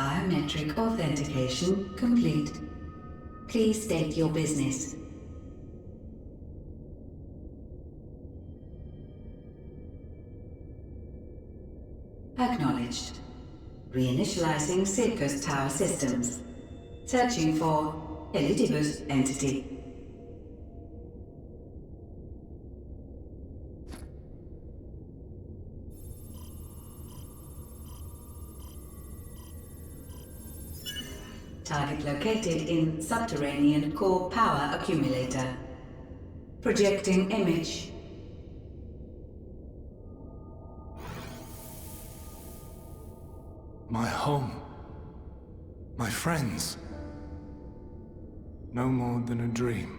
Biometric authentication complete. Please state your business. Acknowledged. Reinitializing Circus Tower systems. Searching for Elpis entity. Target located in subterranean core power accumulator. Projecting image. My home. My friends. No more than a dream.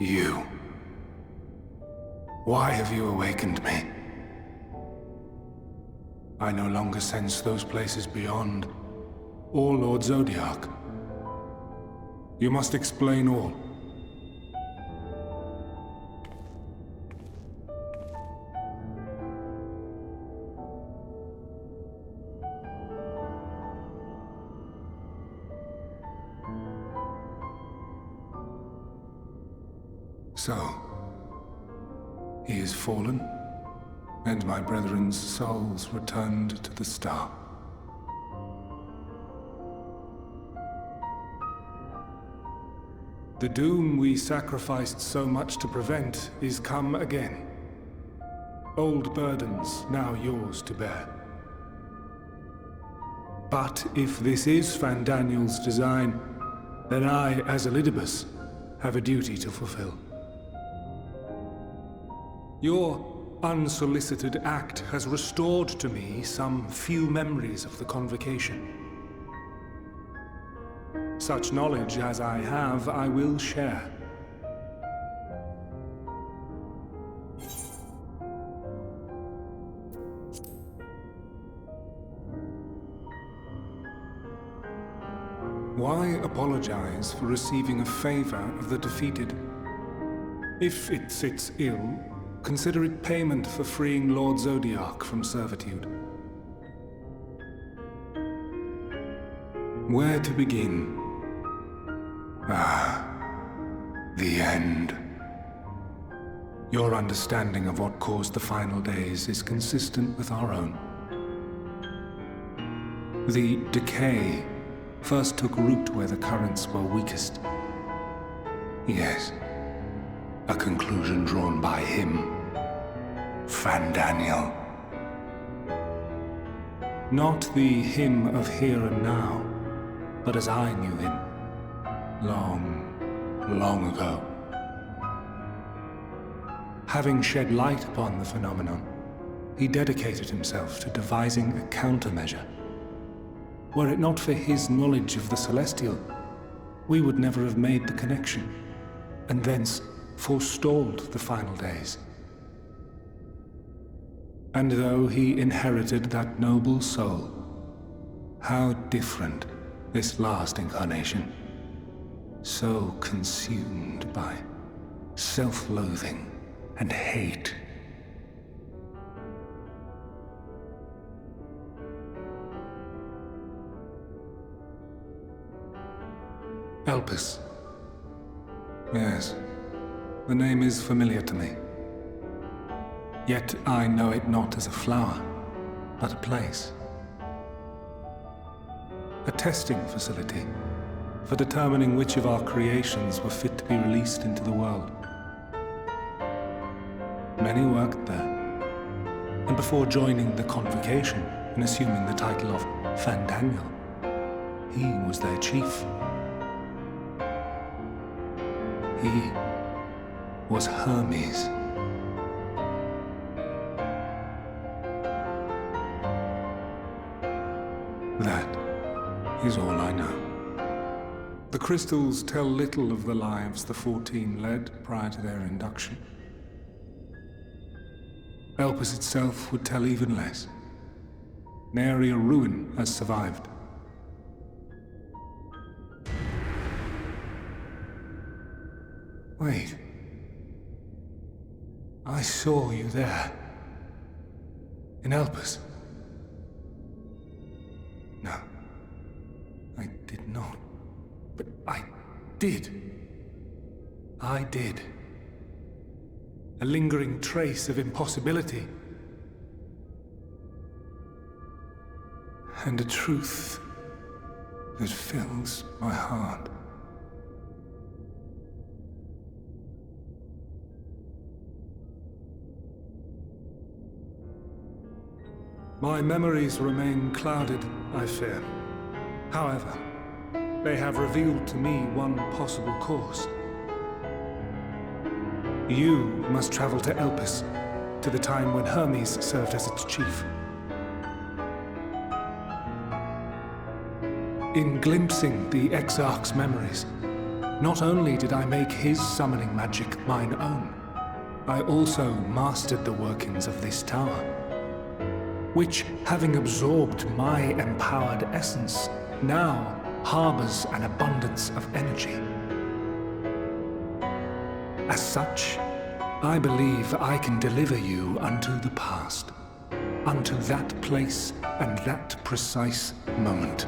You. Why have you awakened me? I no longer sense those places beyond, or Lord Zodiac. You must explain all. So, he is fallen, and my brethren's souls returned to the star. The doom we sacrificed so much to prevent is come again. Old burdens now yours to bear. But if this is Fandaniel's design, then I, as Elpis, have a duty to fulfill. Your unsolicited act has restored to me some few memories of the convocation. Such knowledge as I have, I will share. Why apologize for receiving a favor of the defeated? If it sits ill, consider it payment for freeing Lord Zodiac from servitude. Where to begin? The end. Your understanding of what caused the final days is consistent with our own. The decay first took root where the currents were weakest. Yes, a conclusion drawn by him, Fandaniel. Not the him of here and now, but as I knew him, long ago. Having shed light upon the phenomenon, he dedicated himself to devising a countermeasure. Were it not for his knowledge of the Celestial, we would never have made the connection, and thence forestalled the final days. And though he inherited that noble soul, how different this last incarnation, so consumed by self-loathing and hate. Elpis. Yes, the name is familiar to me. Yet I know it not as a flower, but a place. A testing facility for determining which of our creations were fit to be released into the world. Many worked there, and before joining the convocation and assuming the title of Fandaniel, he was their chief. He was Hermes. That is all I know. The crystals tell little of the lives the 14 led prior to their induction. Elpis itself would tell even less. Nary a ruin has survived. Wait. I saw you there. In Elpis. No. I did not. But I did. I did. A lingering trace of impossibility. And a truth that fills my heart. My memories remain clouded, I fear. However, they have revealed to me one possible course. You must travel to Elpis, to the time when Hermes served as its chief. In glimpsing the Exarch's memories, not only did I make his summoning magic mine own, I also mastered the workings of this tower, which, having absorbed my empowered essence, now harbors an abundance of energy. As such, I believe I can deliver you unto the past, unto that place and that precise moment.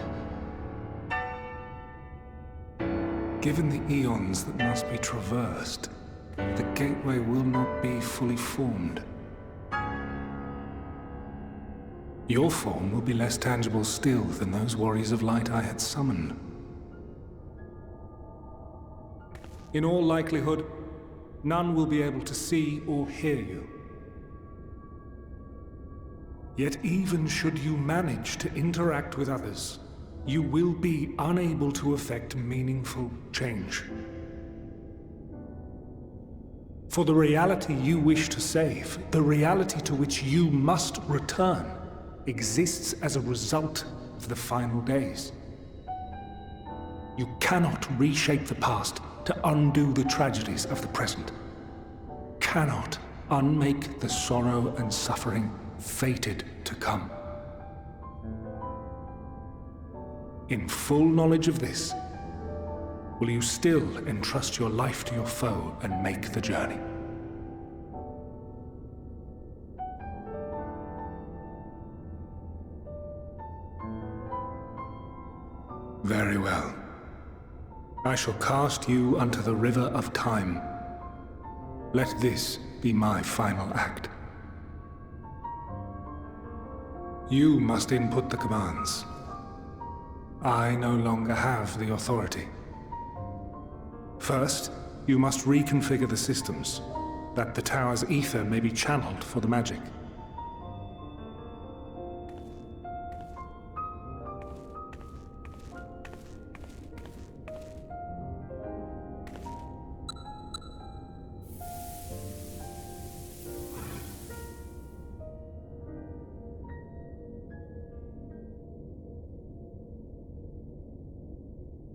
Given the eons that must be traversed, the gateway will not be fully formed. Your form will be less tangible still than those warriors of light I had summoned. In all likelihood, none will be able to see or hear you. Yet even should you manage to interact with others, you will be unable to effect meaningful change. For the reality you wish to save, the reality to which you must return, exists as a result of the final days. You cannot reshape the past to undo the tragedies of the present. Cannot unmake the sorrow and suffering fated to come. In full knowledge of this, will you still entrust your life to your foe and make the journey? Very well. I shall cast you unto the river of time. Let this be my final act. You must input the commands. I no longer have the authority. First, you must reconfigure the systems, that the tower's ether may be channeled for the magic.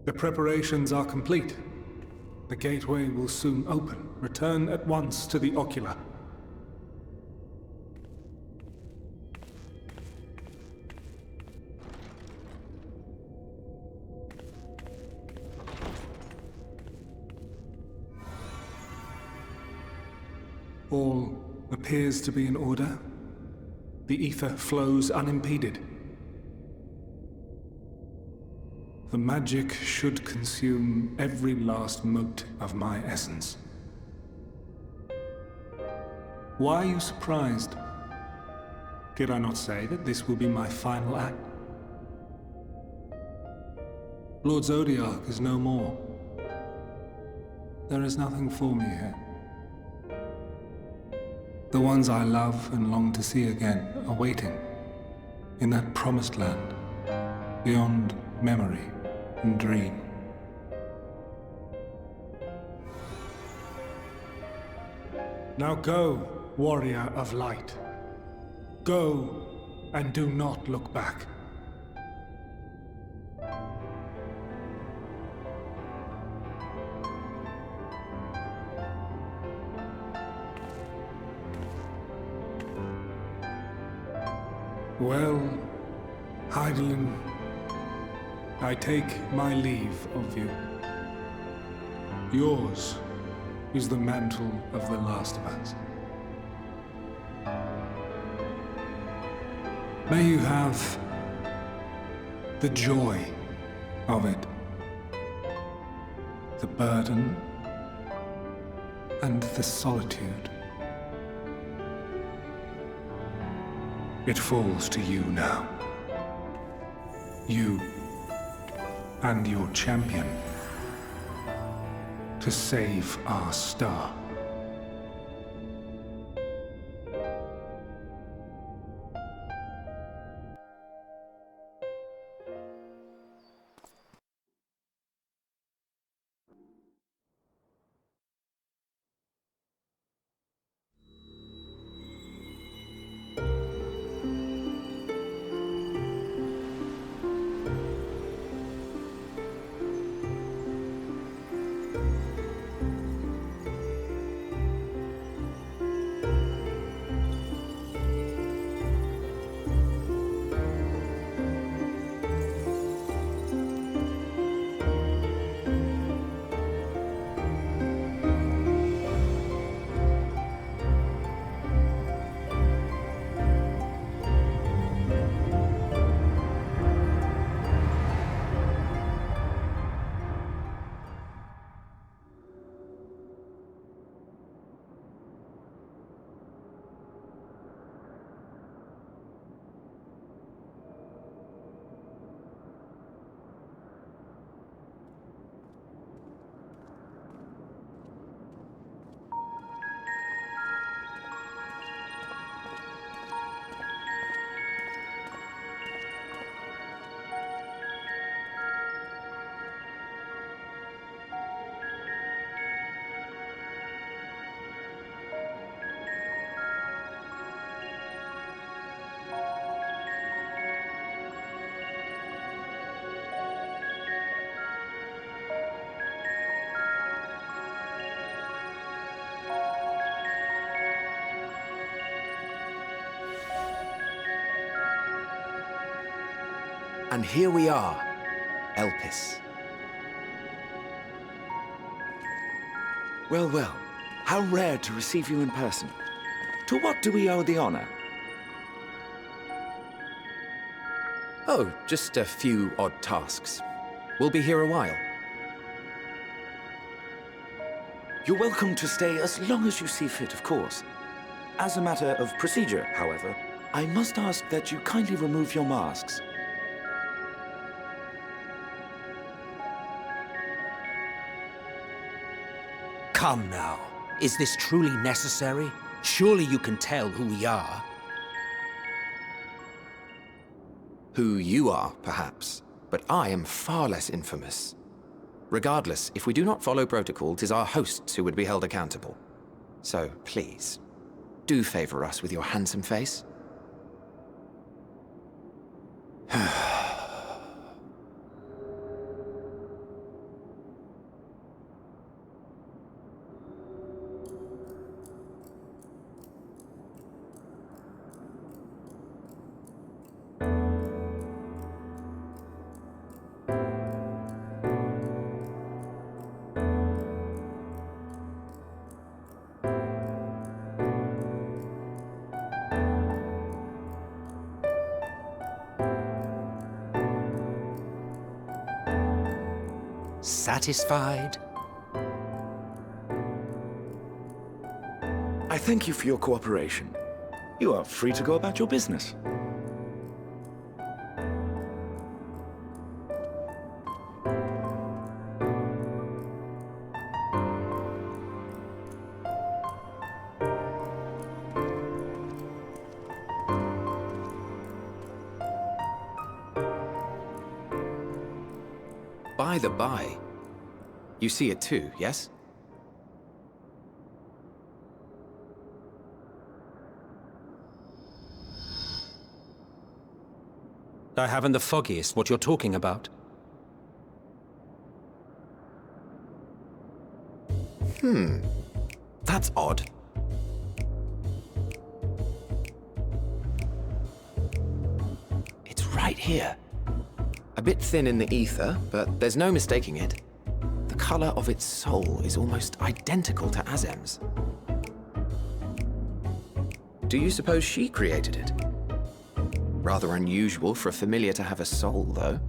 The preparations are complete. The gateway will soon open. Return at once to the ocular. All appears to be in order. The ether flows unimpeded. The magic should consume every last mote of my essence. Why are you surprised? Did I not say that this will be my final act? Lord Zodiac is no more. There is nothing for me here. The ones I love and long to see again are waiting in that promised land, beyond memory and dream. Now go, warrior of light. Go, and do not look back. Well, Heidelin, I take my leave of you. Yours is the mantle of the last of us. May you have the joy of it, the burden and the solitude. It falls to you now. You and your champion to save our star. And here we are, Elpis. Well, well, how rare to receive you in person. To what do we owe the honor? Oh, just a few odd tasks. We'll be here a while. You're welcome to stay as long as you see fit, of course. As a matter of procedure, however, I must ask that you kindly remove your masks. Come now. Is this truly necessary? Surely you can tell who we are. Who you are, perhaps, but I am far less infamous. Regardless, if we do not follow protocol, 'tis our hosts who would be held accountable. So, please, do favor us with your handsome face. Satisfied? I thank you for your cooperation. You are free to go about your business. By the by, you see it too, yes? I haven't the foggiest what you're talking about. That's odd. It's right here. A bit thin in the ether, but there's no mistaking it. The The color of its soul is almost identical to Azem's. Do you suppose she created it? Rather unusual for a familiar to have a soul, though.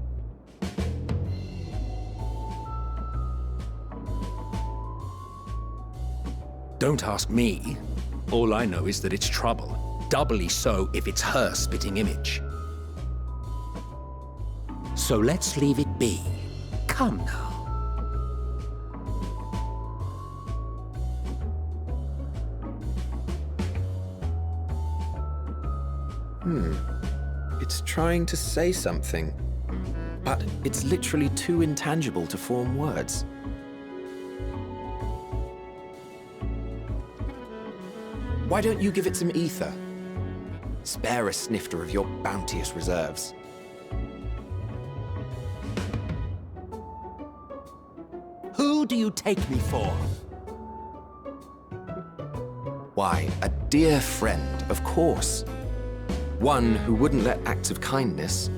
Don't ask me. All I know is that it's trouble. Doubly so if it's her spitting image. So let's leave it be. Come now. It's trying to say something, but it's literally too intangible to form words. Why don't you give it some ether? Spare a snifter of your bounteous reserves. Who do you take me for? Why, a dear friend, of course. One who wouldn't let acts of kindness,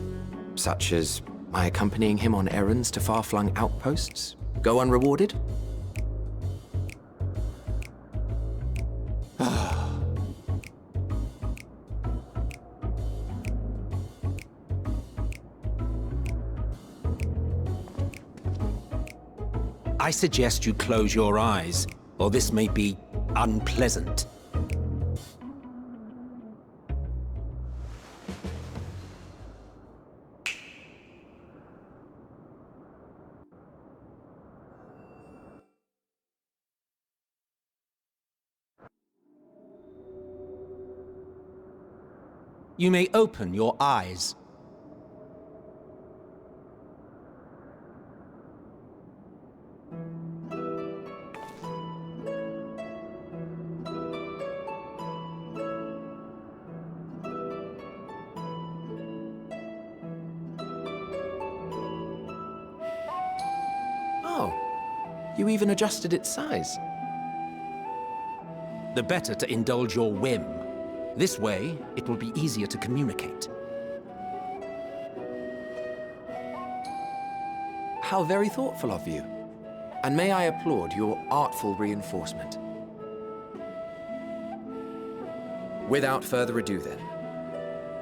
such as my accompanying him on errands to far-flung outposts, go unrewarded? I suggest you close your eyes, or this may be unpleasant. You may open your eyes. Oh, you even adjusted its size. The better to indulge your whim. This way, it will be easier to communicate. How very thoughtful of you. And may I applaud your artful reinforcement. Without further ado then.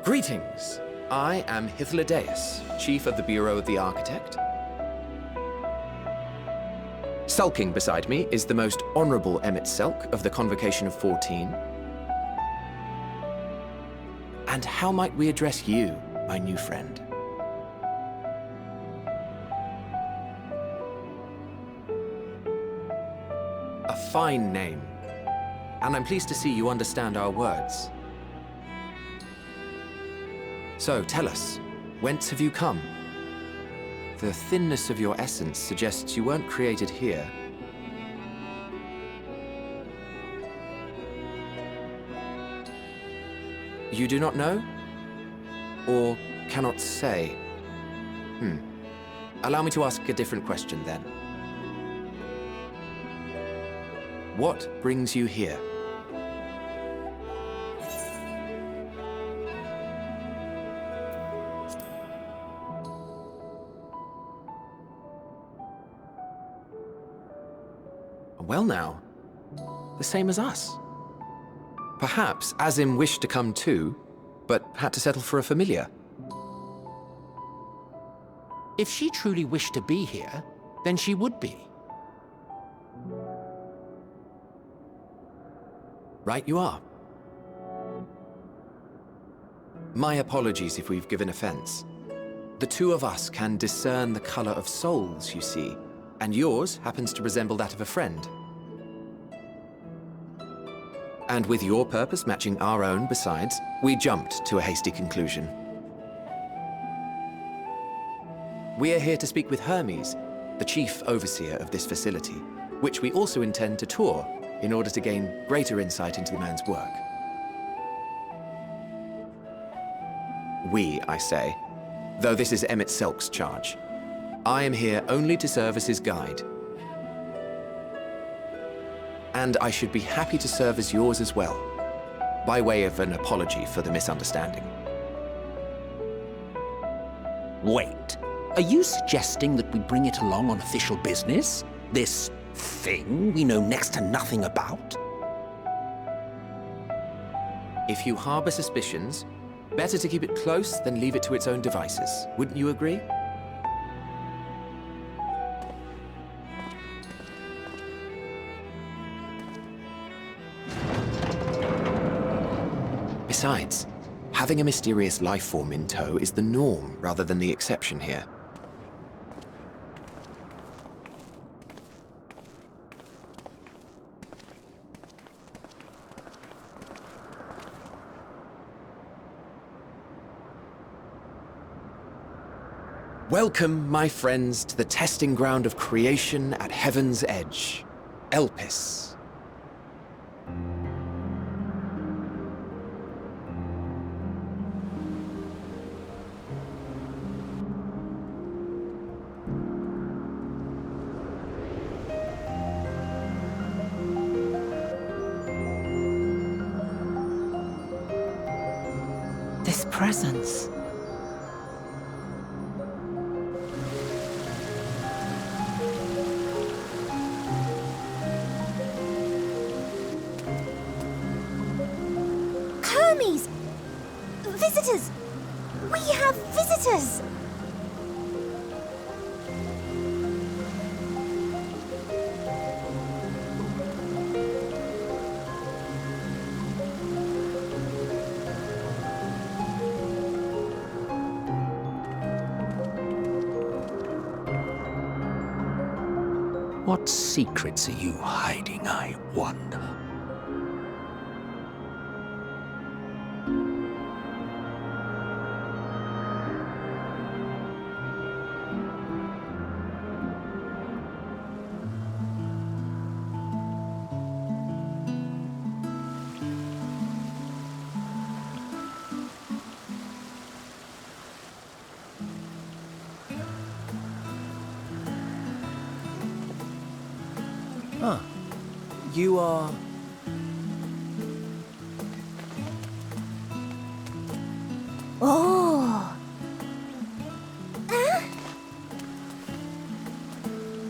Greetings! I am Hythlodaeus, Chief of the Bureau of the Architect. Sulking beside me is the most honorable Emmett Selk of the Convocation of 14. And how might we address you, my new friend? A fine name. And I'm pleased to see you understand our words. So, tell us, whence have you come? The thinness of your essence suggests you weren't created here. You do not know? Or cannot say? Allow me to ask a different question then. What brings you here? Well now, the same as us. Perhaps Azim wished to come too, but had to settle for a familiar. If she truly wished to be here, then she would be. Right you are. My apologies if we've given offense. The two of us can discern the color of souls, you see, and yours happens to resemble that of a friend. And with your purpose matching our own besides, we jumped to a hasty conclusion. We are here to speak with Hermes, the chief overseer of this facility, which we also intend to tour in order to gain greater insight into the man's work. We, I say, though this is Emmett Selk's charge. I am here only to serve as his guide. And I should be happy to serve as yours as well, by way of an apology for the misunderstanding. Wait, are you suggesting that we bring it along on official business? This thing we know next to nothing about? If you harbor suspicions, better to keep it close than leave it to its own devices. Wouldn't you agree? Besides, having a mysterious life form in tow is the norm rather than the exception here. Welcome, my friends, to the testing ground of creation at Heaven's Edge, Elpis. This presence. Hermes! Visitors! We have visitors! What secrets are you hiding, I wonder? Huh. You are... Oh!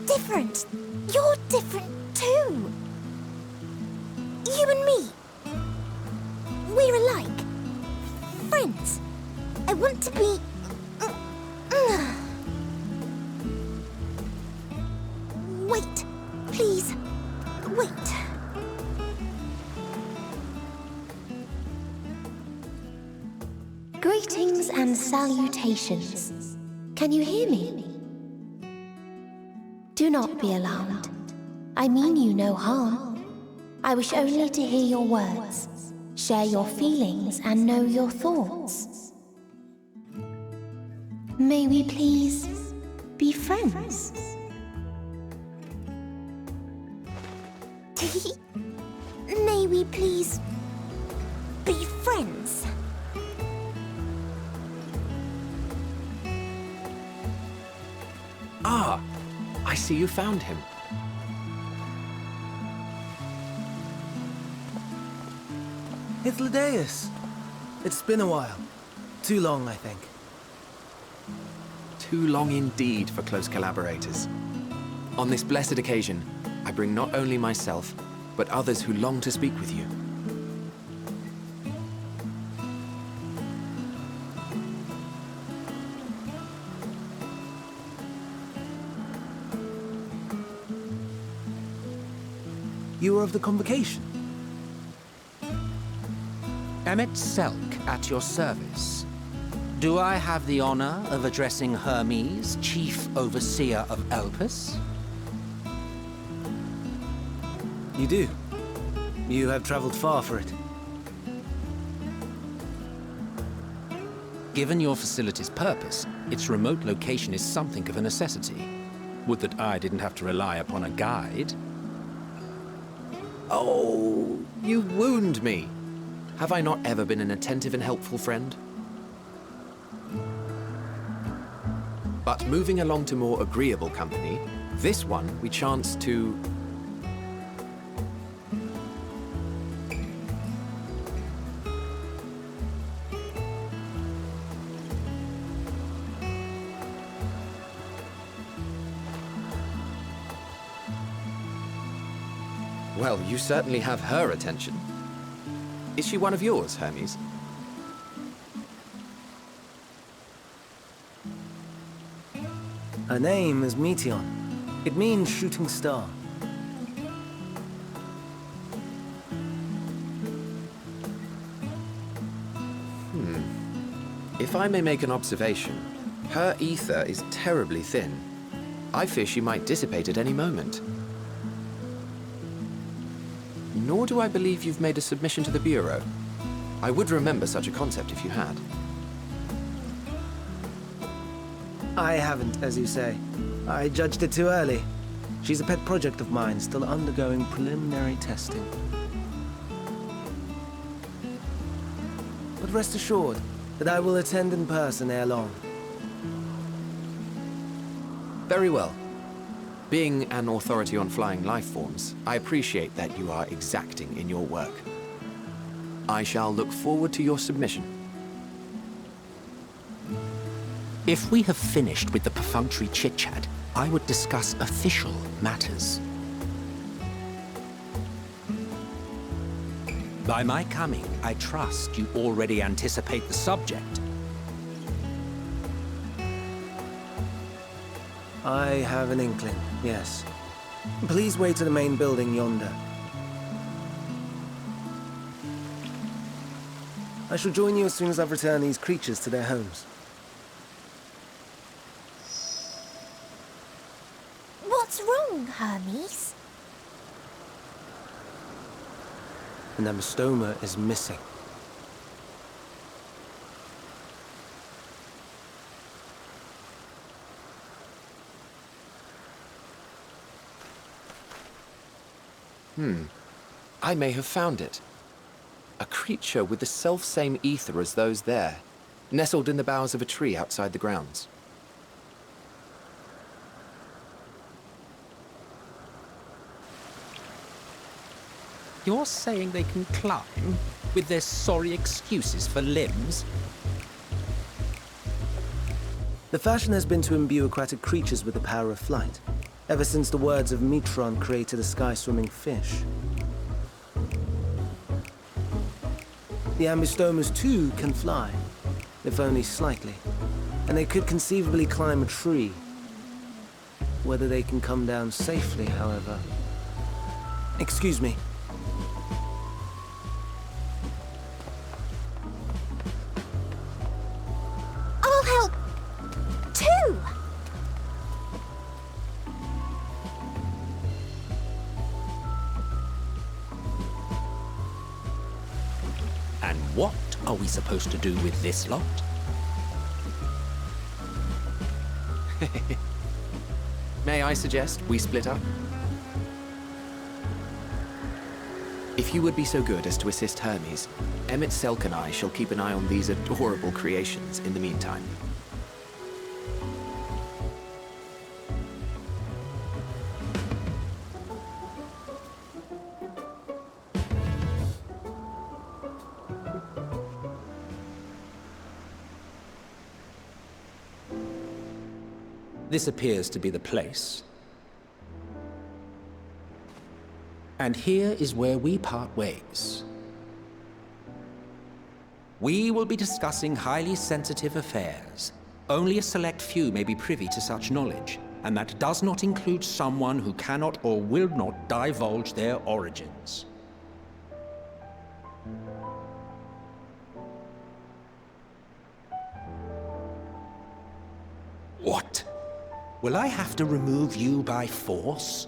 Different. You're different too. You and me. We're alike. Friends. I want to be... Wait. Please. Wait. Greetings and salutations. Can you hear me? Do not be alarmed. I mean you no harm. I wish only to hear your words, share your feelings, and know your thoughts. May we please be friends? May we please be friends? Ah, I see you found him. It's Lydeus. It's been a while. Too long, I think. Too long indeed for close collaborators. On this blessed occasion, I bring not only myself, but others who long to speak with you. You were of the convocation. Emmet Selk at your service. Do I have the honor of addressing Hermes, Chief Overseer of Elpis? You do. You have traveled far for it. Given your facility's purpose, its remote location is something of a necessity. Would that I didn't have to rely upon a guide. Oh, you wound me. Have I not ever been an attentive and helpful friend? But moving along to more agreeable company, this one we chance to... Well, you certainly have her attention. Is she one of yours, Hermes? Her name is Meteon. It means shooting star. If I may make an observation, her ether is terribly thin. I fear she might dissipate at any moment. Nor do I believe you've made a submission to the Bureau. I would remember such a concept if you had. I haven't, as you say. I judged it too early. She's a pet project of mine, still undergoing preliminary testing. But rest assured that I will attend in person ere long. Very well. Being an authority on flying life forms, I appreciate that you are exacting in your work. I shall look forward to your submission. If we have finished with the perfunctory chit-chat, I would discuss official matters. By my coming, I trust you already anticipate the subject. I have an inkling, yes. Please wait to the main building yonder. I shall join you as soon as I've returned these creatures to their homes. What's wrong, Hermes? An amystoma is missing. I may have found it. A creature with the self-same ether as those there, nestled in the boughs of a tree outside the grounds. You're saying they can climb with their sorry excuses for limbs? The fashion has been to imbue aquatic creatures with the power of flight, ever since the words of Metron created a sky-swimming fish. The ambystomas, too, can fly, if only slightly, and they could conceivably climb a tree. Whether they can come down safely, however... Excuse me. I'll help, too! And what are we supposed to do with this lot? May I suggest we split up? If you would be so good as to assist Hermes, Emmett Selk and I shall keep an eye on these adorable creations in the meantime. This appears to be the place. And here is where we part ways. We will be discussing highly sensitive affairs. Only a select few may be privy to such knowledge, and that does not include someone who cannot or will not divulge their origins. What? Will I have to remove you by force?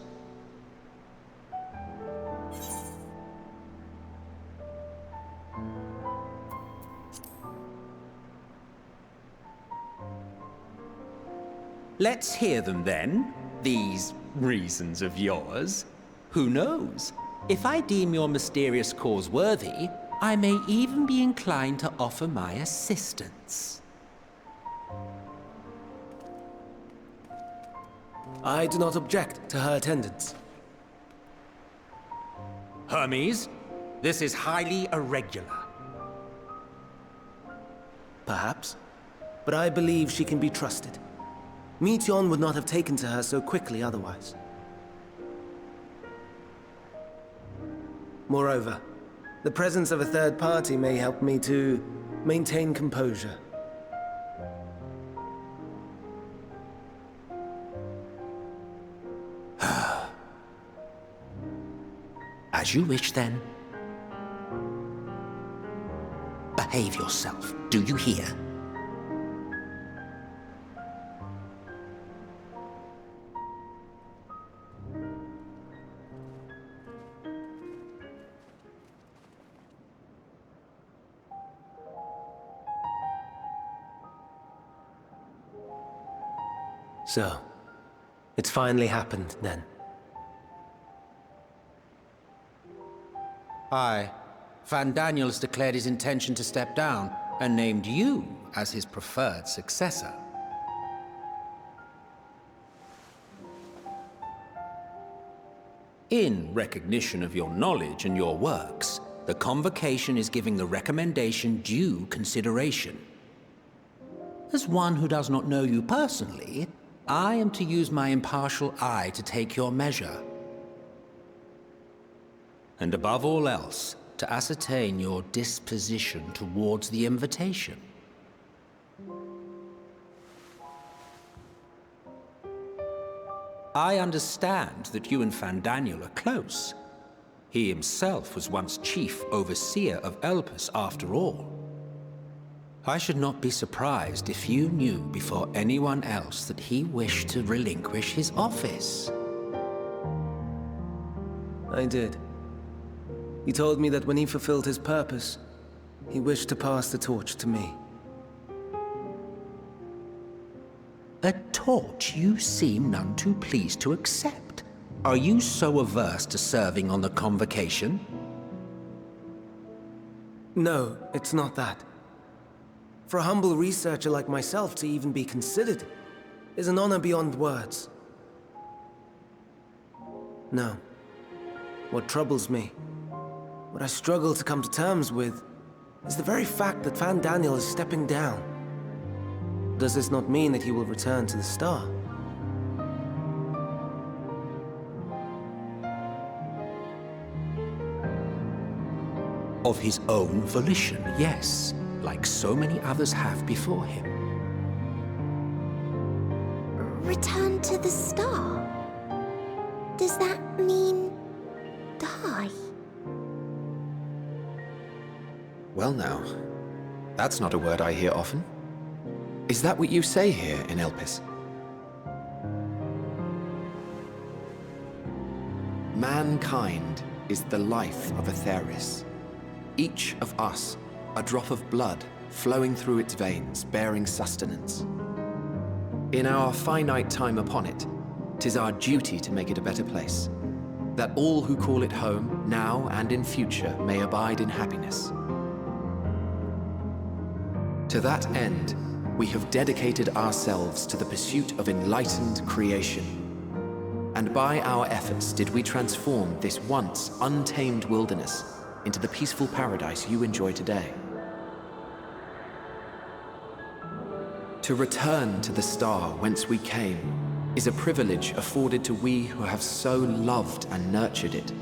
Let's hear them then, these reasons of yours. Who knows? If I deem your mysterious cause worthy, I may even be inclined to offer my assistance. I do not object to her attendance. Hermes, this is highly irregular. Perhaps, but I believe she can be trusted. Meteon would not have taken to her so quickly otherwise. Moreover, the presence of a third party may help me to maintain composure. As you wish, then. Behave yourself, do you hear? So, it's finally happened, then. Aye. Van Daniels declared his intention to step down, and named you as his preferred successor. In recognition of your knowledge and your works, the Convocation is giving the recommendation due consideration. As one who does not know you personally, I am to use my impartial eye to take your measure. And above all else, to ascertain your disposition towards the invitation. I understand that you and Van Daniel are close. He himself was once chief overseer of Elpis, after all. I should not be surprised if you knew before anyone else that he wished to relinquish his office. I did. He told me that when he fulfilled his purpose, he wished to pass the torch to me. A torch you seem none too pleased to accept. Are you so averse to serving on the Convocation? No, it's not that. For a humble researcher like myself to even be considered is an honor beyond words. No. What troubles me, what I struggle to come to terms with, is the very fact that Van Daniel is stepping down. Does this not mean that he will return to the Star? Of his own volition, yes, like so many others have before him. Return to the Star? Does that mean die? Well now, that's not a word I hear often. Is that what you say here in Elpis? Mankind is the life of Atheris. Each of us, a drop of blood flowing through its veins, bearing sustenance. In our finite time upon it, 'tis our duty to make it a better place, that all who call it home, now and in future, may abide in happiness. To that end, we have dedicated ourselves to the pursuit of enlightened creation. And by our efforts did we transform this once untamed wilderness into the peaceful paradise you enjoy today. To return to the star whence we came is a privilege afforded to we who have so loved and nurtured it.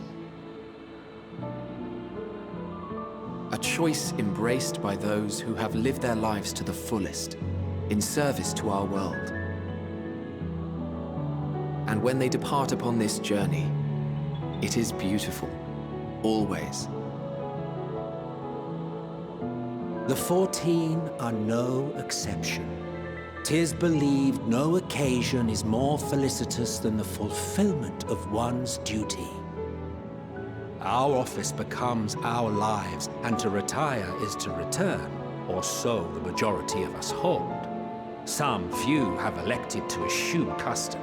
A choice embraced by those who have lived their lives to the fullest, in service to our world. And when they depart upon this journey, it is beautiful, always. The 14 are no exception. 'Tis believed no occasion is more felicitous than the fulfillment of one's duty. Our office becomes our lives, and to retire is to return, or so the majority of us hold. Some few have elected to eschew custom.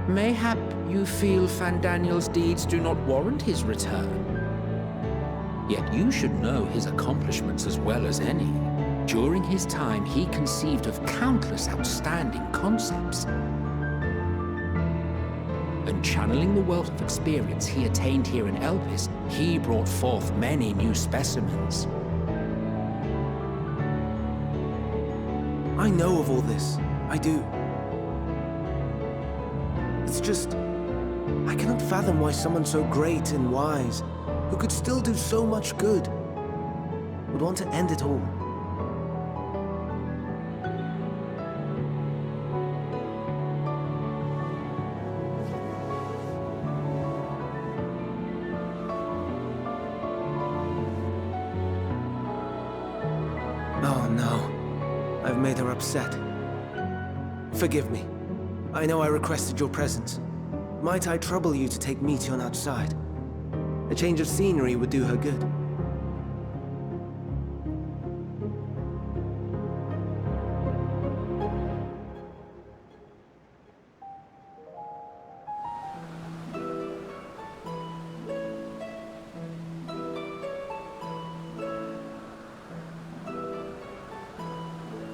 Mayhap you feel Van Daniel's deeds do not warrant his return. Yet you should know his accomplishments as well as any. During his time, he conceived of countless outstanding concepts. And channeling the wealth of experience he attained here in Elpis, he brought forth many new specimens. I know of all this. I do. It's just... I cannot fathom why someone so great and wise, who could still do so much good, would want to end it all. Oh no, I've made her upset. Forgive me. I know I requested your presence. Might I trouble you to take Meteon outside? A change of scenery would do her good.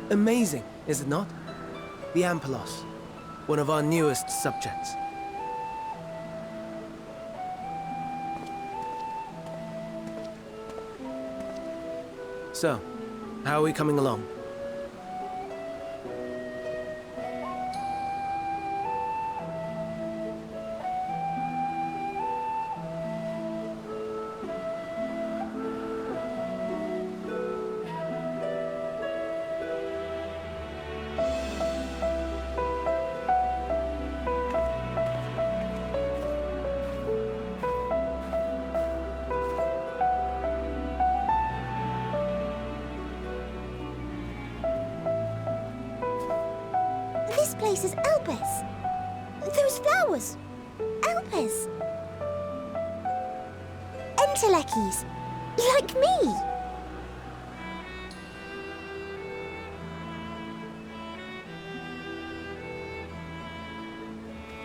Amazing, is it not? The Ampelos, one of our newest subjects. So, how are we coming along? This place is Elpis. Those flowers. Elpis. Entelekis. Like me.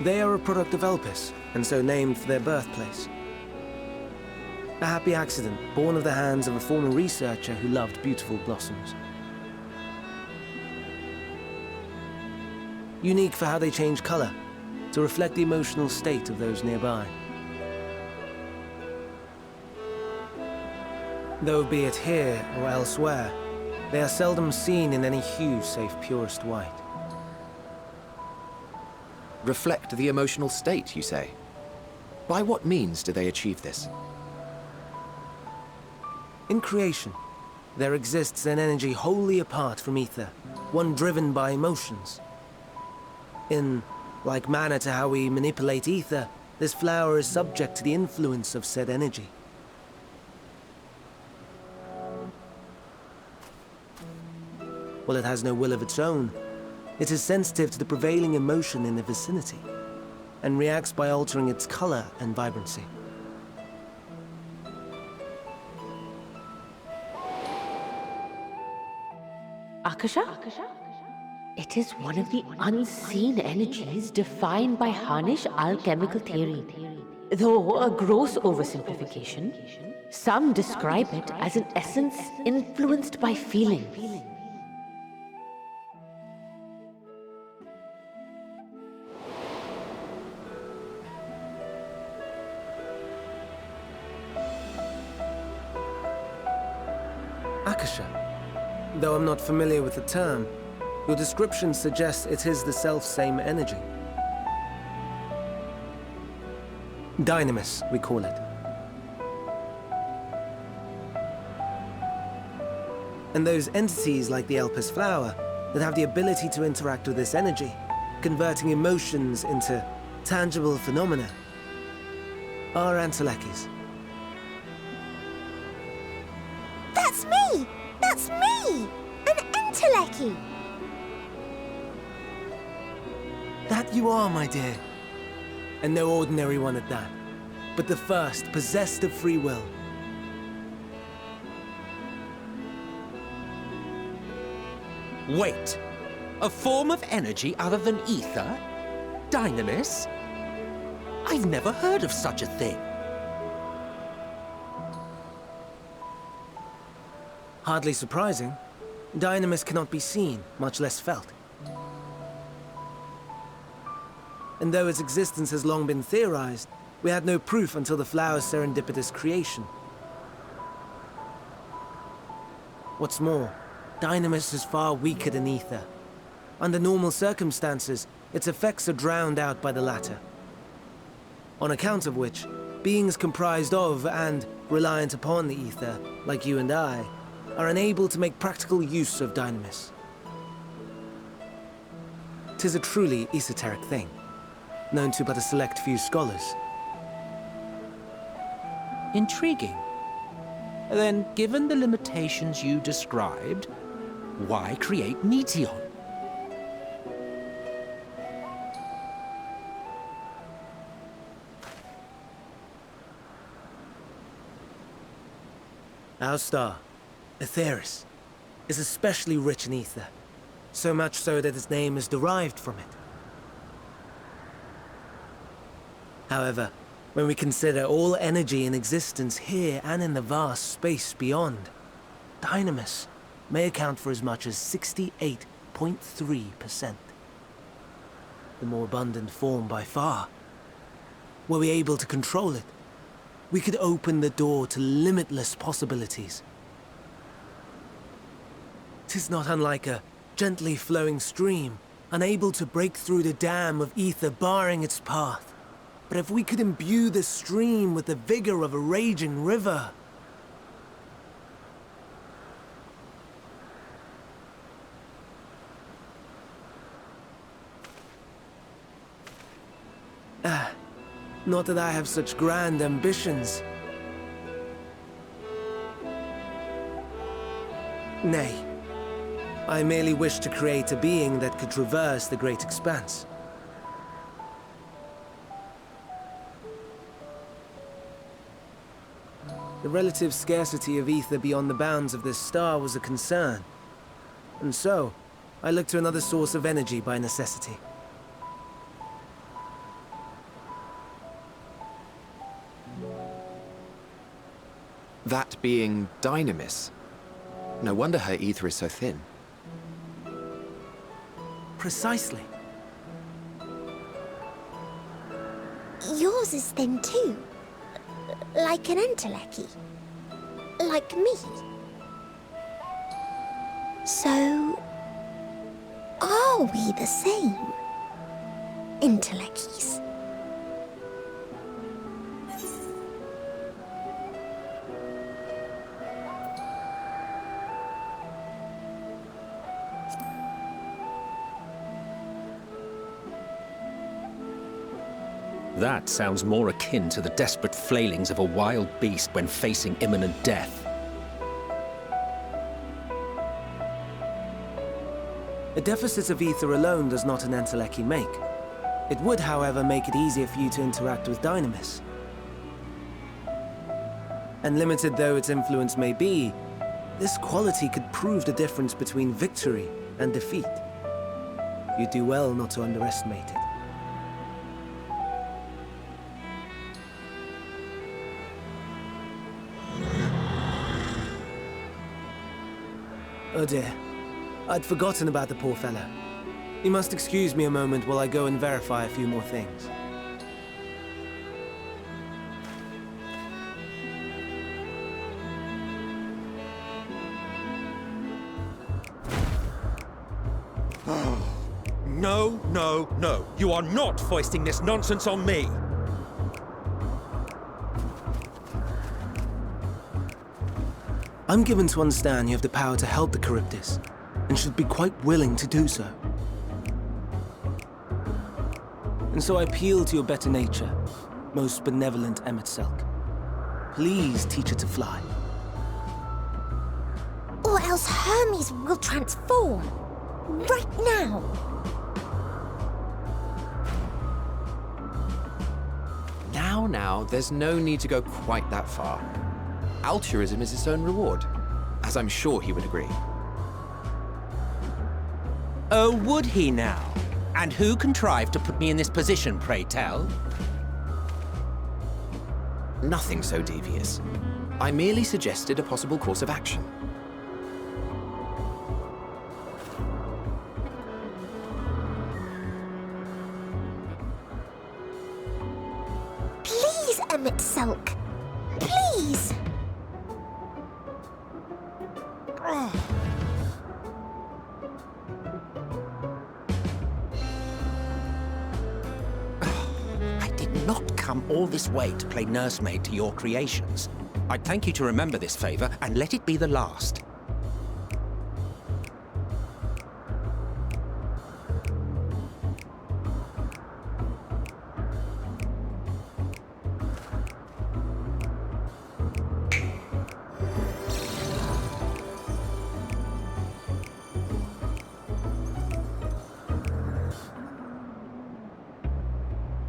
They are a product of Elpis, and so named for their birthplace. A happy accident, born of the hands of a former researcher who loved beautiful blossoms. Unique for how they change color, to reflect the emotional state of those nearby. Though be it here or elsewhere, they are seldom seen in any hue save purest white. Reflect the emotional state, you say? By what means do they achieve this? In creation, there exists an energy wholly apart from ether, one driven by emotions. In like manner to how we manipulate ether, this flower is subject to the influence of said energy. While it has no will of its own, it is sensitive to the prevailing emotion in the vicinity, and reacts by altering its color and vibrancy. Akasha? It is one of the unseen energies defined by Harnish alchemical theory. Though a gross oversimplification, some describe it as an essence influenced by feeling. Akasha. Though I'm not familiar with the term, your description suggests it is the self-same energy. Dynamis, we call it. And those entities like the Elpis flower that have the ability to interact with this energy, converting emotions into tangible phenomena, are Entelekis. That's me! That's me! An Enteleki! That you are, my dear. And no ordinary one at that, but the first possessed of free will. Wait! A form of energy other than ether? Dynamis? I've never heard of such a thing. Hardly surprising. Dynamis cannot be seen, much less felt. And though its existence has long been theorized, we had no proof until the flower's serendipitous creation. What's more, Dynamis is far weaker than ether. Under normal circumstances, its effects are drowned out by the latter. On account of which, beings comprised of and reliant upon the ether, like you and I, are unable to make practical use of dynamis. 'Tis a truly esoteric thing, known to but a select few scholars. Intriguing. Then, given the limitations you described, why create Meteon? Our star, Aetheris, is especially rich in ether, so much so that its name is derived from it. However, when we consider all energy in existence here and in the vast space beyond, dynamis may account for as much as 68.3%. The more abundant form by far. Were we able to control it, we could open the door to limitless possibilities. 'Tis not unlike a gently flowing stream, unable to break through the dam of ether barring its path. But if we could imbue the stream with the vigor of a raging river... Not that I have such grand ambitions. Nay, I merely wish to create a being that could traverse the great expanse. The relative scarcity of ether beyond the bounds of this star was a concern. And so, I looked to another source of energy by necessity. That being dynamis. No wonder her ether is so thin. Precisely. Yours is thin too. Like an entelechy. Like me. So... are we the same? Entelecchies. That sounds more akin to the desperate flailings of a wild beast when facing imminent death. A deficit of ether alone does not an entelechy make. It would, however, make it easier for you to interact with dynamis. And limited though its influence may be, this quality could prove the difference between victory and defeat. You'd do well not to underestimate it. Oh dear. I'd forgotten about the poor fellow. You must excuse me a moment while I go and verify a few more things. No, no, no. You are not foisting this nonsense on me. I'm given to understand you have the power to help the Charybdis, and should be quite willing to do so. And so I appeal to your better nature, most benevolent Emet-Selch. Please teach her to fly. Or else Hermes will transform. Right now. Now, there's no need to go quite that far. Altruism is its own reward, as I'm sure he would agree. Oh, would he now? And who contrived to put me in this position, pray tell? Nothing so devious. I merely suggested a possible course of action. Please, Emet-Selch. Please. come all this way to play nursemaid to your creations. I'd thank you to remember this favor and let it be the last.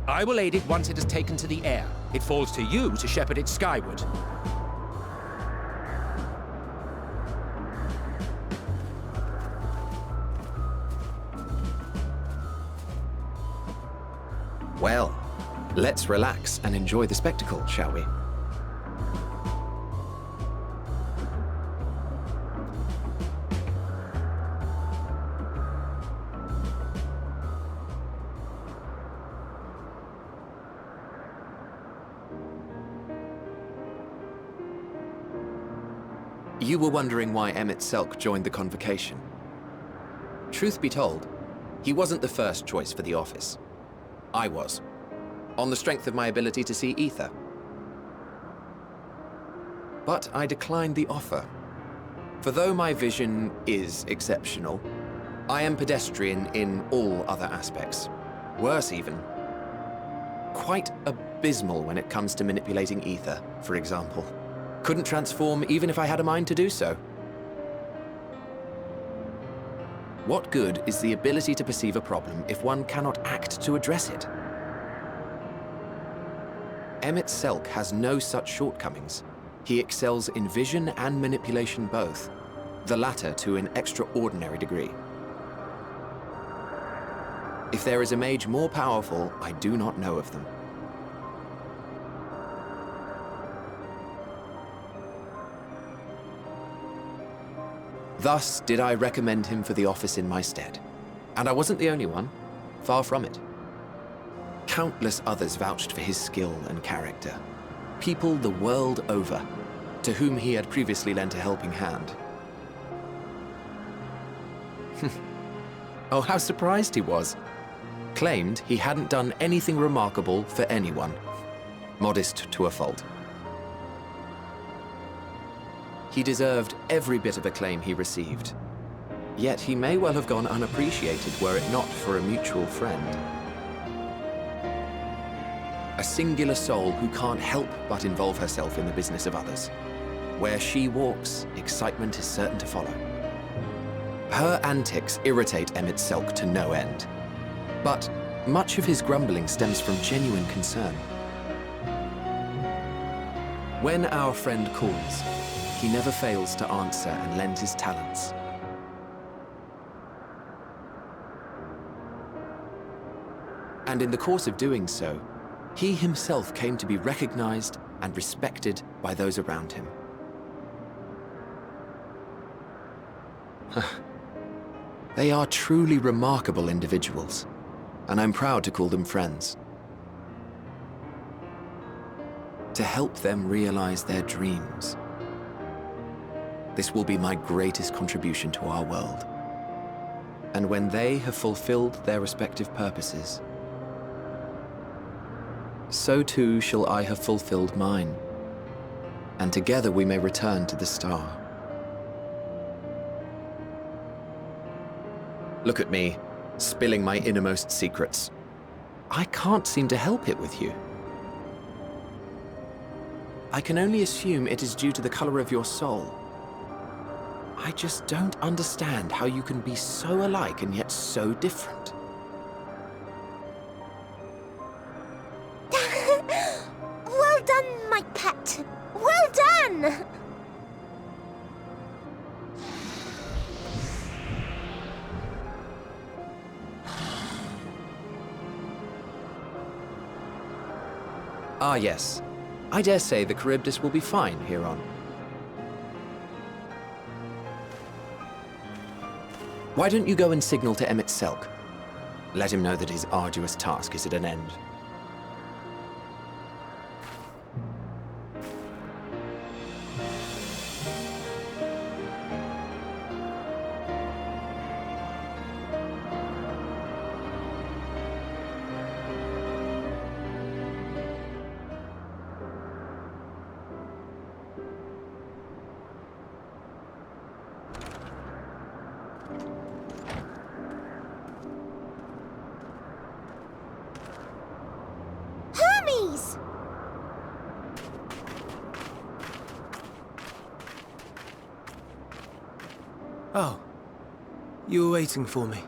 I will aid it once it has taken to the air. It falls to you to shepherd it skyward. Well, let's relax and enjoy the spectacle, shall we? You were wondering why Emmett Selk joined the Convocation. Truth be told, he wasn't the first choice for the office. I was, on the strength of my ability to see ether. But I declined the offer. For though my vision is exceptional, I am pedestrian in all other aspects. Worse even, quite abysmal when it comes to manipulating ether, for example. Couldn't transform even if I had a mind to do so. What good is the ability to perceive a problem if one cannot act to address it? Emmett Selk has no such shortcomings. He excels in vision and manipulation both, the latter to an extraordinary degree. If there is a mage more powerful, I do not know of them. Thus did I recommend him for the office in my stead. And I wasn't the only one. Far from it. Countless others vouched for his skill and character. People the world over, to whom he had previously lent a helping hand. Oh, how surprised he was. Claimed he hadn't done anything remarkable for anyone. Modest to a fault. He deserved every bit of acclaim he received. Yet he may well have gone unappreciated were it not for a mutual friend. A singular soul who can't help but involve herself in the business of others. Where she walks, excitement is certain to follow. Her antics irritate Emmett Selk to no end. But much of his grumbling stems from genuine concern. When our friend calls, he never fails to answer and lend his talents. And in the course of doing so, he himself came to be recognized and respected by those around him. They are truly remarkable individuals, and I'm proud to call them friends. To help them realize their dreams. This will be my greatest contribution to our world. And when they have fulfilled their respective purposes, so too shall I have fulfilled mine, and together we may return to the star. Look at me, spilling my innermost secrets. I can't seem to help it with you. I can only assume it is due to the color of your soul. I just don't understand how you can be so alike and yet so different. Well done, my pet. Well done! Ah, yes. I dare say the Charybdis will be fine here on. Why don't you go and signal to Emmett Selk? Let him know that his arduous task is at an end. Oh. You were waiting for me.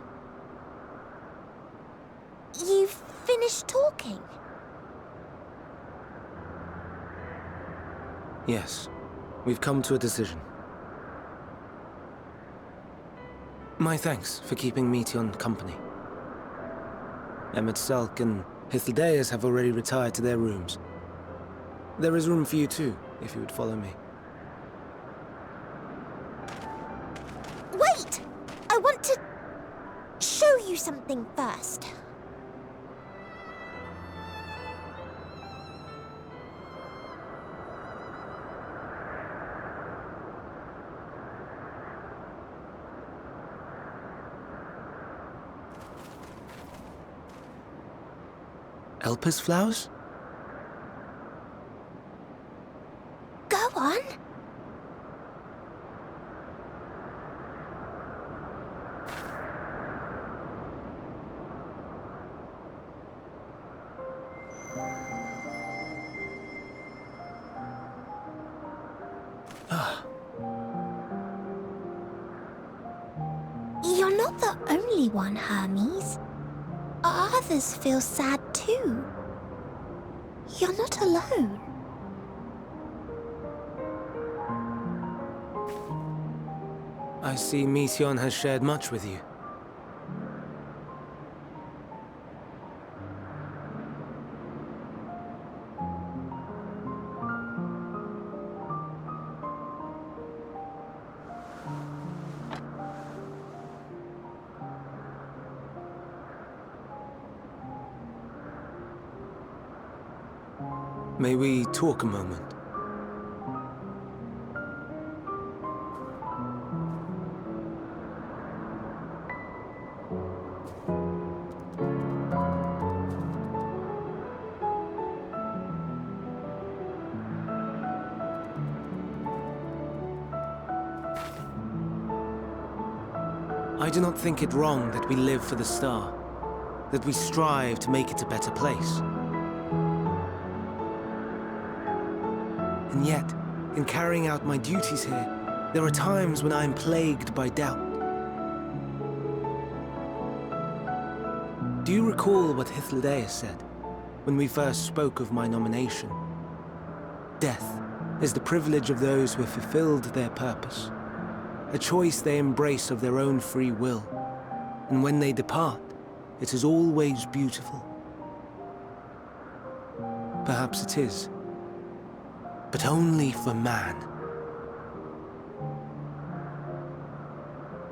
You've finished talking? Yes. We've come to a decision. My thanks for keeping Meteon company. Emet-Selch and Hythlodaeus have already retired to their rooms. There is room for you too, if you would follow me. Wait! I want to show you something first. Elpis flowers? Go on. You're not the only one, Hermes. Others feel sad too. You're not alone. I see Meteon has shared much with you. May we talk a moment? I do not think it wrong that we live for the star, that we strive to make it a better place. And yet, in carrying out my duties here, there are times when I am plagued by doubt. Do you recall what Hythlodaeus said when we first spoke of my nomination? Death is the privilege of those who have fulfilled their purpose, a choice they embrace of their own free will, and when they depart, it is always beautiful. Perhaps it is. But only for man.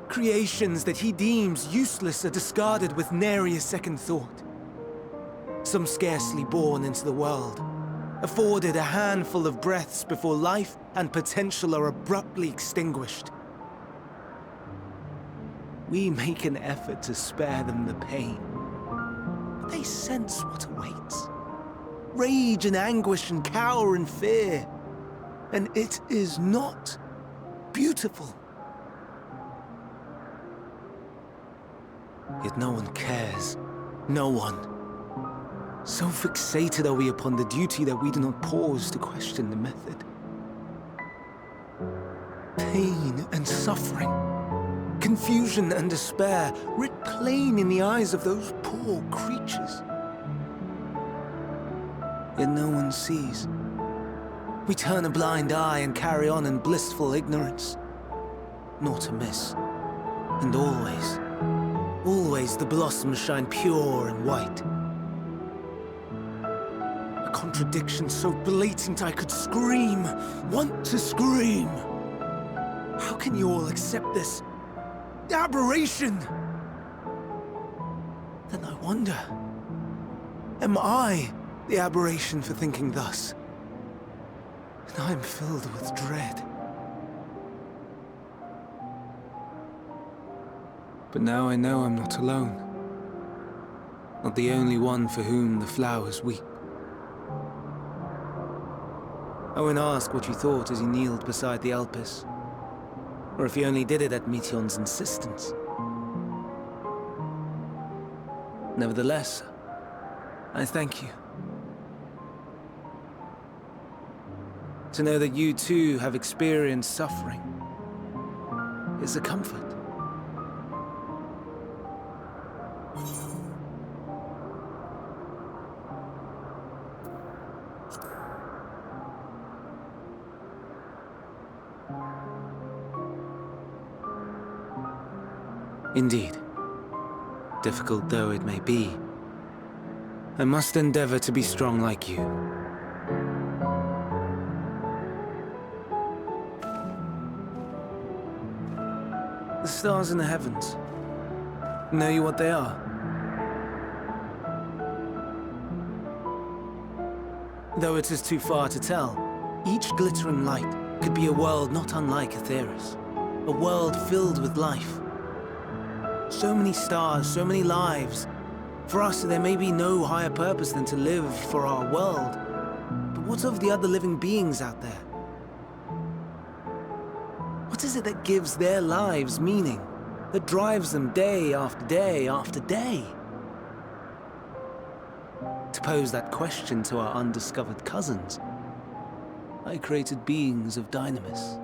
Creations that he deems useless are discarded with nary a second thought. Some scarcely born into the world, afforded a handful of breaths before life and potential are abruptly extinguished. We make an effort to spare them the pain, but they sense what awaits. Rage and anguish and cower and fear. And it is not beautiful. Yet no one cares. No one. So fixated are we upon the duty that we do not pause to question the method. Pain and suffering, confusion and despair, writ plain in the eyes of those poor creatures. Yet no one sees. We turn a blind eye and carry on in blissful ignorance. Not amiss. And always, always the blossoms shine pure and white. A contradiction so blatant I could scream, want to scream. How can you all accept this aberration? Then I wonder, am I the aberration for thinking thus? And I'm filled with dread. But now I know I'm not alone. Not the only one for whom the flowers weep. I won't ask what you thought as you kneeled beside the Elpis, or if you only did it at Meteon's insistence. Nevertheless, I thank you. To know that you too have experienced suffering. is a comfort. Indeed. Difficult though it may be, I must endeavor to be strong like you. The stars in the heavens. Know you what they are? Though it is too far to tell, each glittering light could be a world not unlike Aetheris. A world filled with life. So many stars, so many lives. For us, there may be no higher purpose than to live for our world. But what of the other living beings out there? What is it that gives their lives meaning? That drives them day after day after day? To pose that question to our undiscovered cousins, I created beings of dynamis,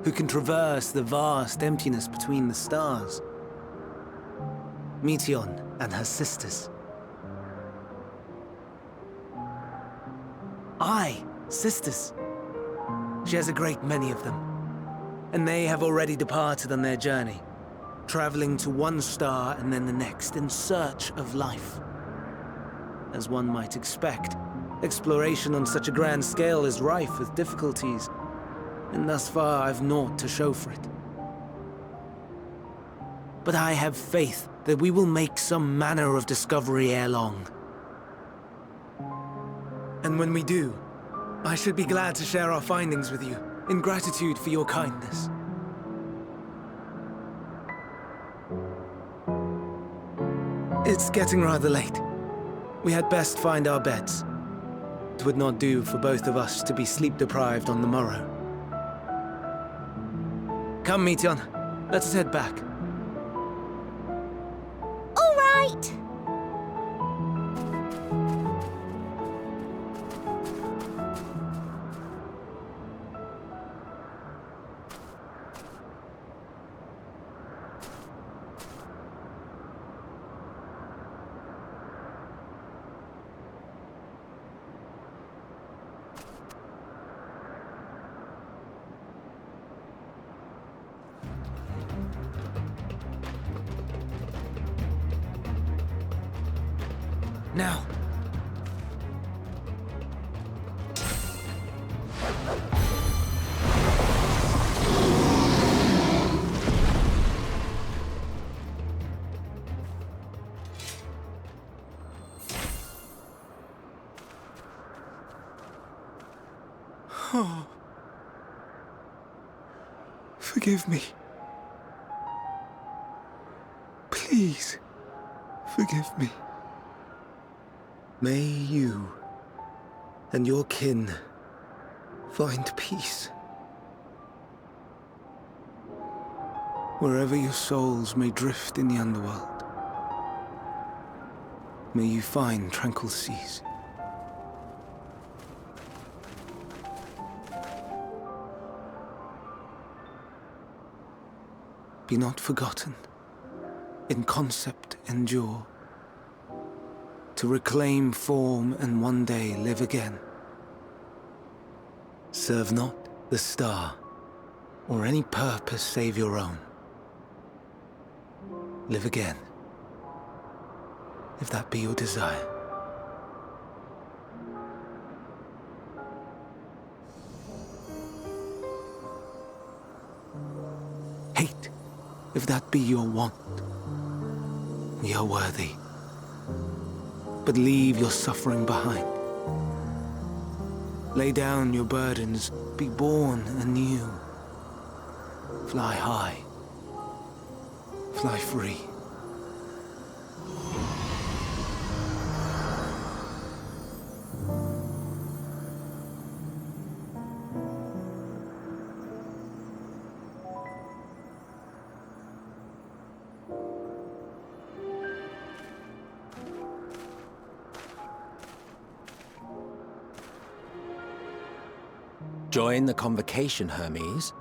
who can traverse the vast emptiness between the stars. Meteion and her sisters. Aye, sisters. She has a great many of them. And they have already departed on their journey, traveling to one star and then the next in search of life. As one might expect, exploration on such a grand scale is rife with difficulties, and thus far I've naught to show for it. But I have faith that we will make some manner of discovery ere long. And when we do, I should be glad to share our findings with you, in gratitude for your kindness. It's getting rather late. We had best find our beds. It would not do for both of us to be sleep-deprived on the morrow. Come, Meteion. Let us head back. All right! Now. Oh. Forgive me. Please, forgive me. May you and your kin find peace. Wherever your souls may drift in the underworld, may you find tranquil seas. Be not forgotten, in concept endure, to reclaim form and one day live again. Serve not the star, or any purpose save your own. Live again, if that be your desire. Hate, if that be your want. We are worthy. But leave your suffering behind. Lay down your burdens, be born anew. Fly high, fly free. Join the convocation, Hermes.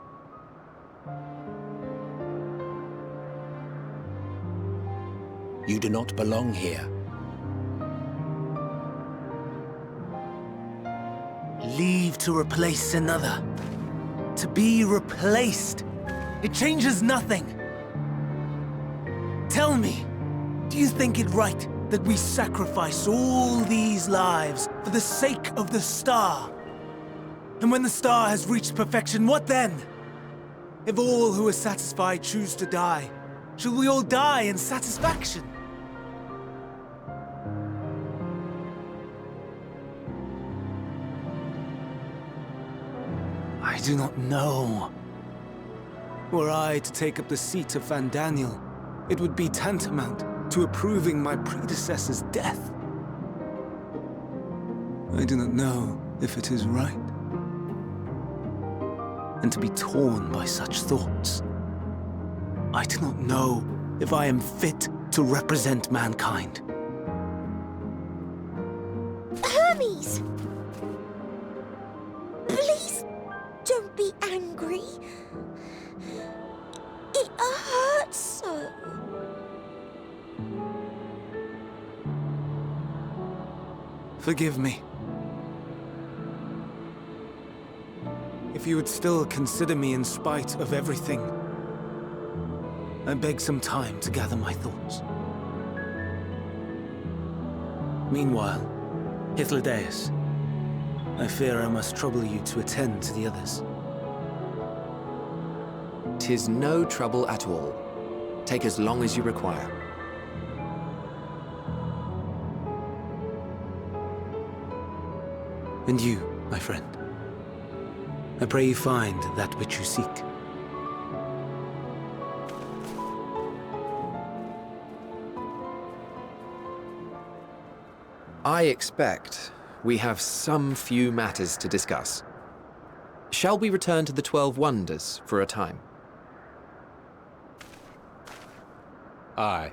You do not belong here. Leave to replace another. To be replaced. It changes nothing. Tell me, do you think it right that we sacrifice all these lives for the sake of the star? And when the star has reached perfection, what then? If all who are satisfied choose to die, shall we all die in satisfaction? I do not know. Were I to take up the seat of Van Daniel, it would be tantamount to approving my predecessor's death. I do not know if it is right. And to be torn by such thoughts, I do not know if I am fit to represent mankind. Hermes! Please don't be angry. It hurts so. Forgive me. If you would still consider me in spite of everything, I beg some time to gather my thoughts. Meanwhile, Hythlodaeus, I fear I must trouble you to attend to the others. 'Tis no trouble at all. Take as long as you require. And you, my friend, I pray you find that which you seek. I expect we have some few matters to discuss. Shall we return to the 12 Wonders for a time? Aye.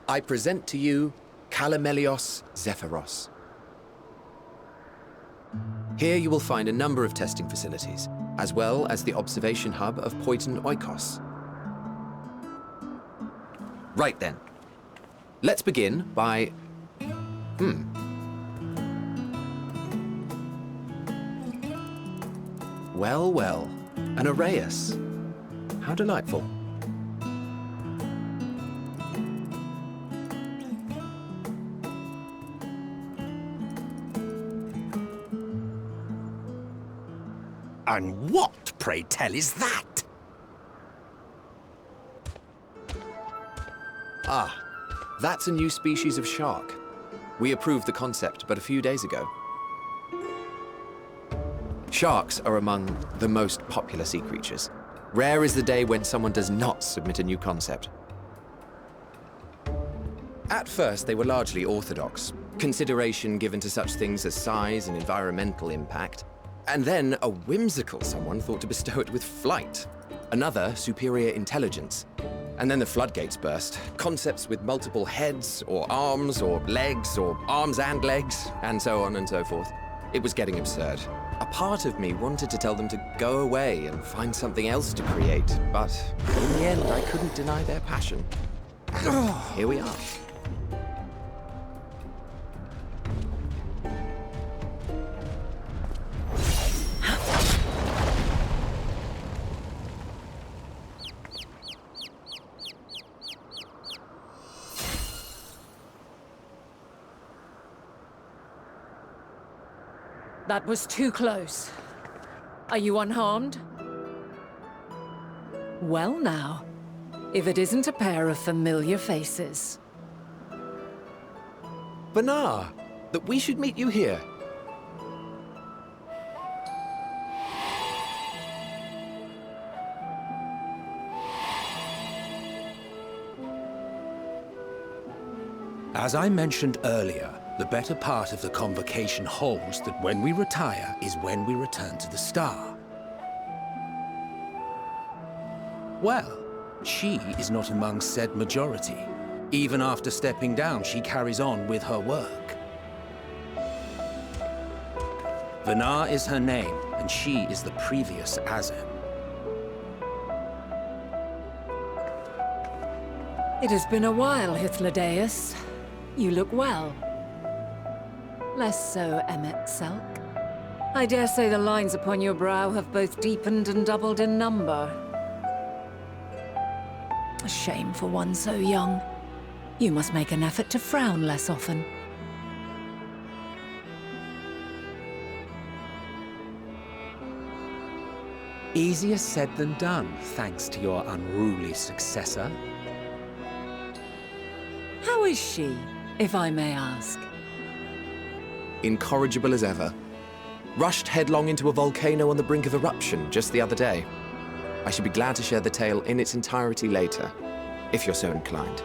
I present to you Calamelios Zephyros. Here you will find a number of testing facilities, as well as the observation hub of Poiton Oikos. Right then. Let's begin by... Well, well. An Arrhaeus. How delightful. And what, pray tell, is that? Ah, that's a new species of shark. We approved the concept but a few days ago. Sharks are among the most popular sea creatures. Rare is the day when someone does not submit a new concept. At first, they were largely orthodox, consideration given to such things as size and environmental impact. And then a whimsical someone thought to bestow it with flight, another superior intelligence. And then the floodgates burst, concepts with multiple heads, or arms and legs, and so on and so forth. It was getting absurd. A part of me wanted to tell them to go away and find something else to create, but in the end I couldn't deny their passion. And here we are. That was too close. Are you unharmed? Well now, if it isn't a pair of familiar faces. Venat, that we should meet you here. As I mentioned earlier, the better part of the convocation holds that when we retire is when we return to the star. Well, she is not among said majority. Even after stepping down, she carries on with her work. Venat is her name, and she is the previous Azem. It has been a while, Hythlodaeus. You look well. Less so, Emmet Selk. I dare say the lines upon your brow have both deepened and doubled in number. A shame for one so young. You must make an effort to frown less often. Easier said than done, thanks to your unruly successor. How is she, if I may ask? Incorrigible as ever. Rushed headlong into a volcano on the brink of eruption just the other day. I should be glad to share the tale in its entirety later, if you're so inclined.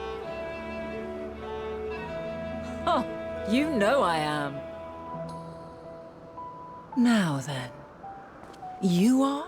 Oh, you know I am. Now then, you are?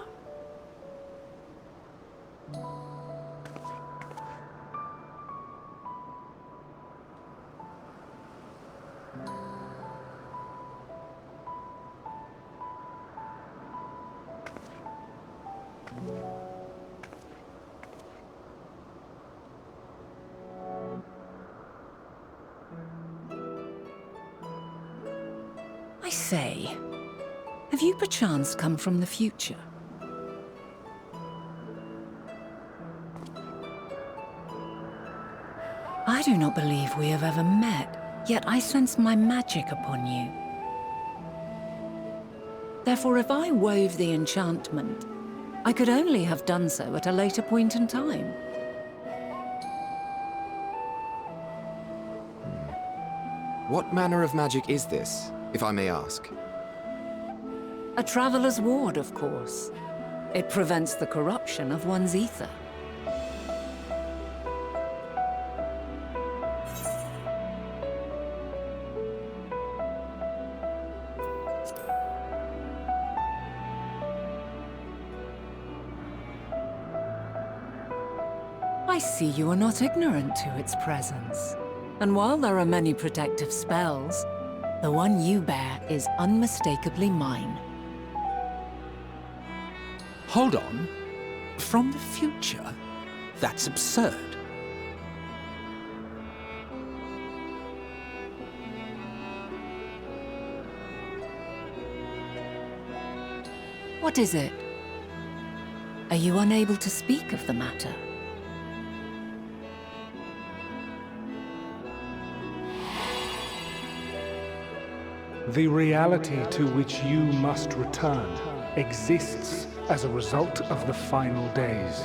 I say, have you perchance come from the future? I do not believe we have ever met, yet I sense my magic upon you. Therefore, if I wove the enchantment, I could only have done so at a later point in time. What manner of magic is this, if I may ask? A traveler's ward, of course. It prevents the corruption of one's ether. I see you are not ignorant to its presence. And while there are many protective spells, the one you bear is unmistakably mine. Hold on. From the future? That's absurd. What is it? Are you unable to speak of the matter? The reality to which you must return exists as a result of the final days.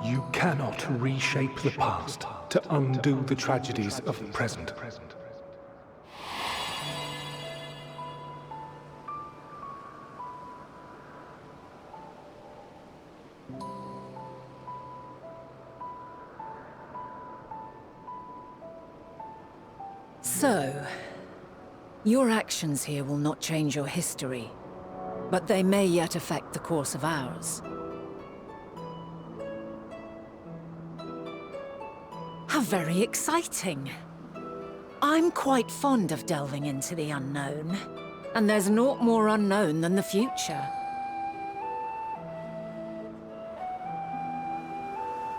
You cannot reshape the past to undo the tragedies of the present. So, your actions here will not change your history, but they may yet affect the course of ours. How very exciting! I'm quite fond of delving into the unknown, and there's naught more unknown than the future.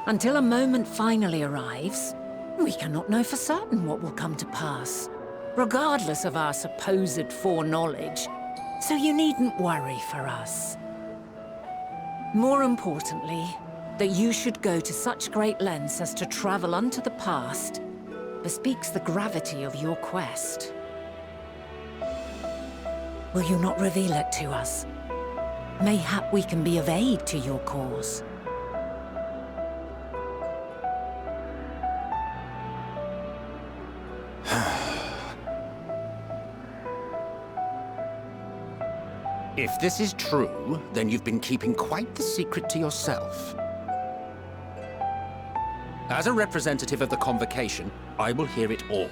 Until a moment finally arrives, we cannot know for certain what will come to pass, regardless of our supposed foreknowledge, so you needn't worry for us. More importantly, that you should go to such great lengths as to travel unto the past bespeaks the gravity of your quest. Will you not reveal it to us? Mayhap we can be of aid to your cause. If this is true, then you've been keeping quite the secret to yourself. As a representative of the Convocation, I will hear it all.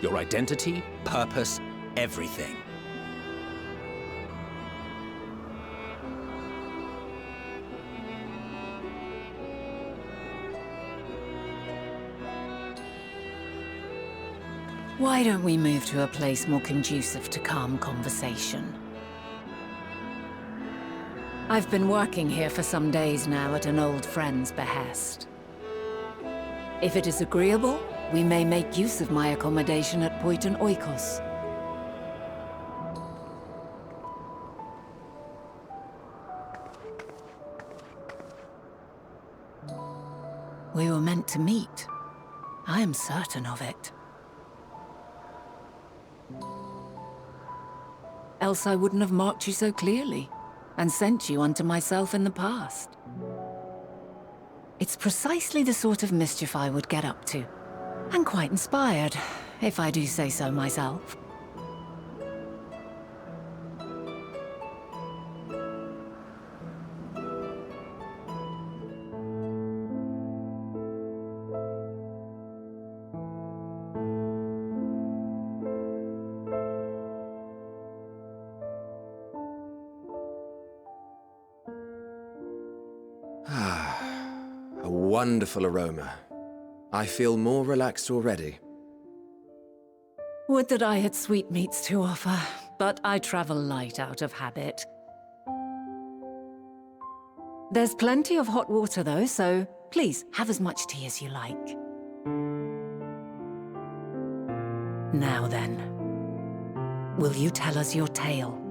Your identity, purpose, everything. Why don't we move to a place more conducive to calm conversation? I've been working here for some days now at an old friend's behest. If it is agreeable, we may make use of my accommodation at Poiton Oikos. We were meant to meet. I am certain of it. Else I wouldn't have marked you so clearly, and sent you unto myself in the past. It's precisely the sort of mischief I would get up to, and quite inspired, if I do say so myself. A wonderful aroma. I feel more relaxed already. Would that I had sweetmeats to offer, but I travel light out of habit. There's plenty of hot water though, so please have as much tea as you like. Now then, will you tell us your tale?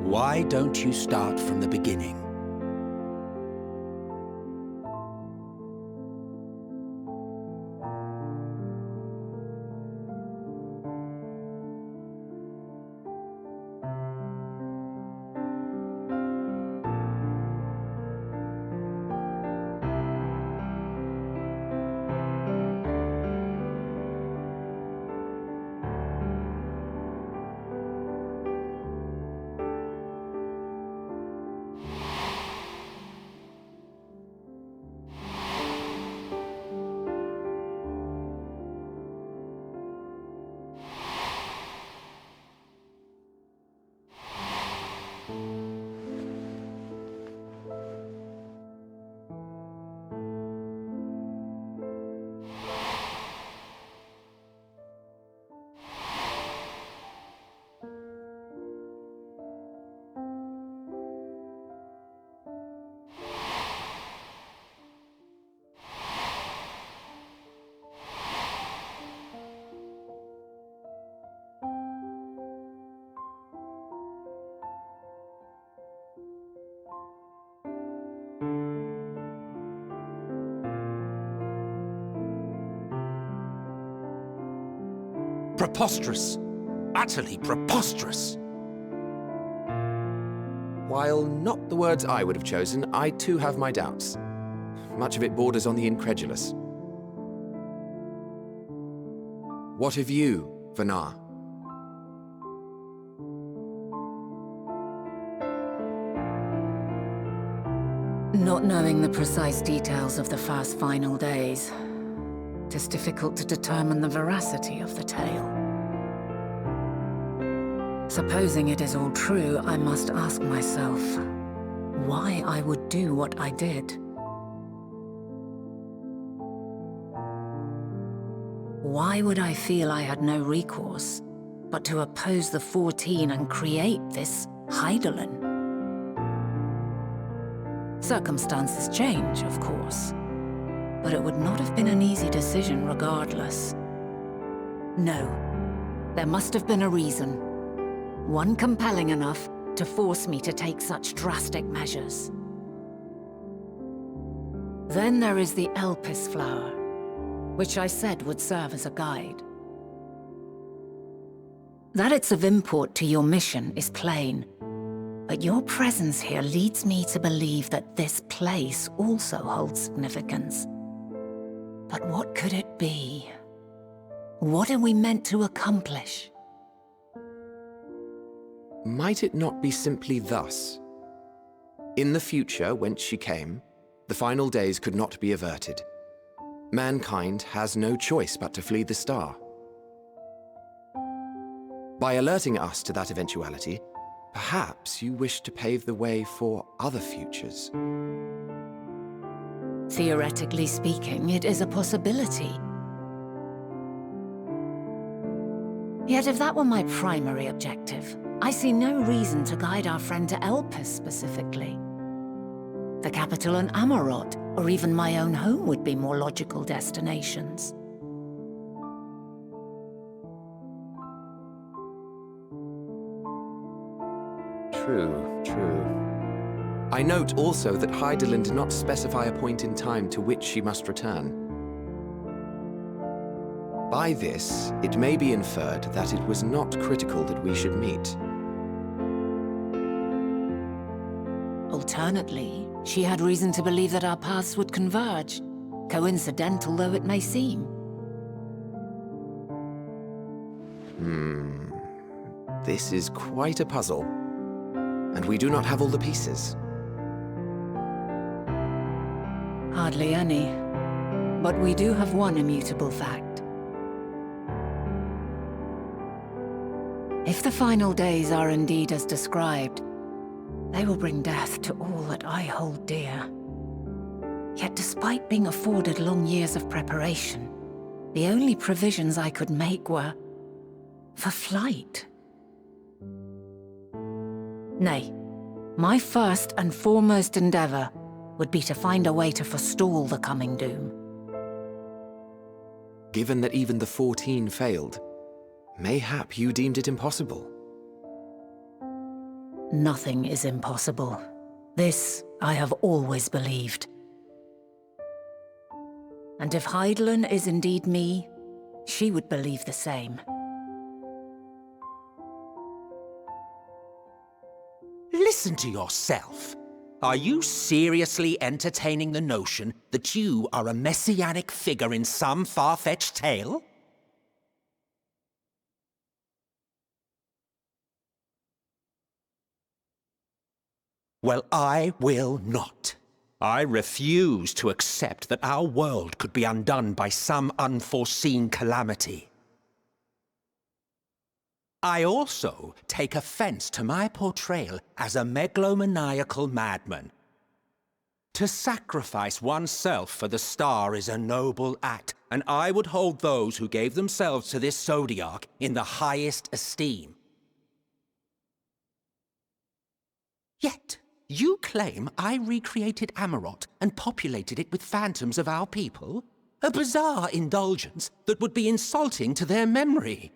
Why don't you start from the beginning? Preposterous. Utterly preposterous. While not the words I would have chosen, I too have my doubts. Much of it borders on the incredulous. What of you, Venat? Not knowing the precise details of the first final days, it is difficult to determine the veracity of the tale. Supposing it is all true, I must ask myself why I would do what I did. Why would I feel I had no recourse but to oppose the 14 and create this Heidelin? Circumstances change, of course, but it would not have been an easy decision regardless. No, there must have been a reason. One compelling enough to force me to take such drastic measures. Then there is the Elpis flower, which I said would serve as a guide. That it's of import to your mission is plain, but your presence here leads me to believe that this place also holds significance. But what could it be? What are we meant to accomplish? Might it not be simply thus? In the future, whence she came, the final days could not be averted. Mankind has no choice but to flee the star. By alerting us to that eventuality, perhaps you wish to pave the way for other futures. Theoretically speaking, it is a possibility. Yet if that were my primary objective, I see no reason to guide our friend to Elpis specifically. The capital on Amarot, or even my own home would be more logical destinations. True. I note also that Hydaelyn did not specify a point in time to which she must return. By this, it may be inferred that it was not critical that we should meet. Alternately, she had reason to believe that our paths would converge, coincidental though it may seem. This is quite a puzzle, and we do not have all the pieces. Hardly any, but we do have one immutable fact. If the final days are indeed as described, they will bring death to all that I hold dear. Yet despite being afforded long years of preparation, the only provisions I could make were for flight. Nay, my first and foremost endeavor would be to find a way to forestall the coming doom. Given that even the 14 failed, mayhap you deemed it impossible. Nothing is impossible. This I have always believed. And if Hydaelyn is indeed me, she would believe the same. Listen to yourself. Are you seriously entertaining the notion that you are a messianic figure in some far-fetched tale? Well, I will not. I refuse to accept that our world could be undone by some unforeseen calamity. I also take offense to my portrayal as a megalomaniacal madman. To sacrifice oneself for the star is a noble act, and I would hold those who gave themselves to this zodiac in the highest esteem. Yet, you claim I recreated Amarot and populated it with phantoms of our people? A bizarre indulgence that would be insulting to their memory.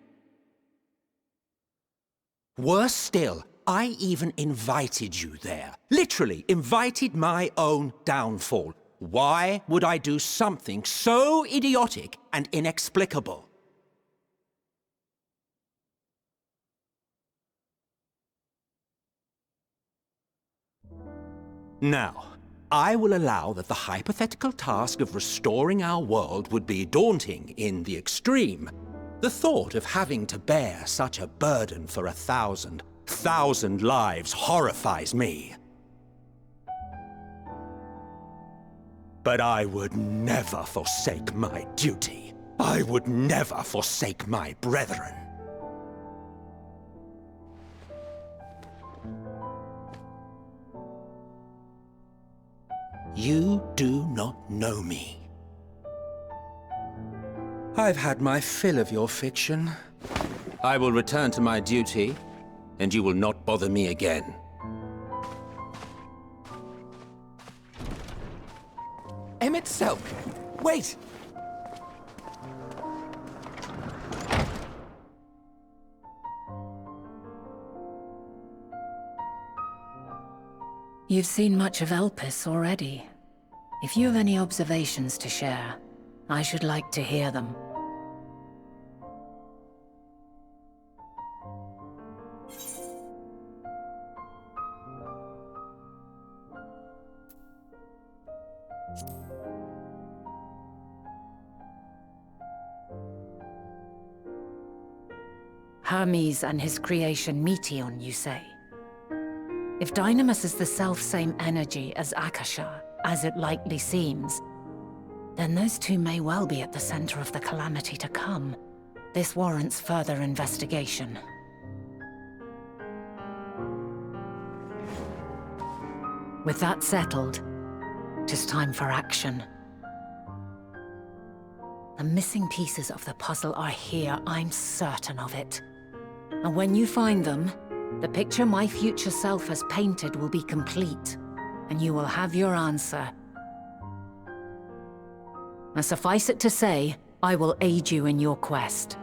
Worse still, I even invited you there. Literally invited my own downfall. Why would I do something so idiotic and inexplicable? Now, I will allow that the hypothetical task of restoring our world would be daunting in the extreme. The thought of having to bear such a burden for 1,000 lives horrifies me. But I would never forsake my duty. I would never forsake my brethren. You do not know me. I've had my fill of your fiction. I will return to my duty, and you will not bother me again. Emet-Selch! Wait! You've seen much of Elpis already. If you have any observations to share, I should like to hear them. Hermes and his creation Meteion, you say? If Dynamis is the self-same energy as Akasha, as it likely seems, then those two may well be at the center of the calamity to come. This warrants further investigation. With that settled, it is time for action. The missing pieces of the puzzle are here, I'm certain of it. And when you find them, the picture my future self has painted will be complete, and you will have your answer. Now suffice it to say, I will aid you in your quest.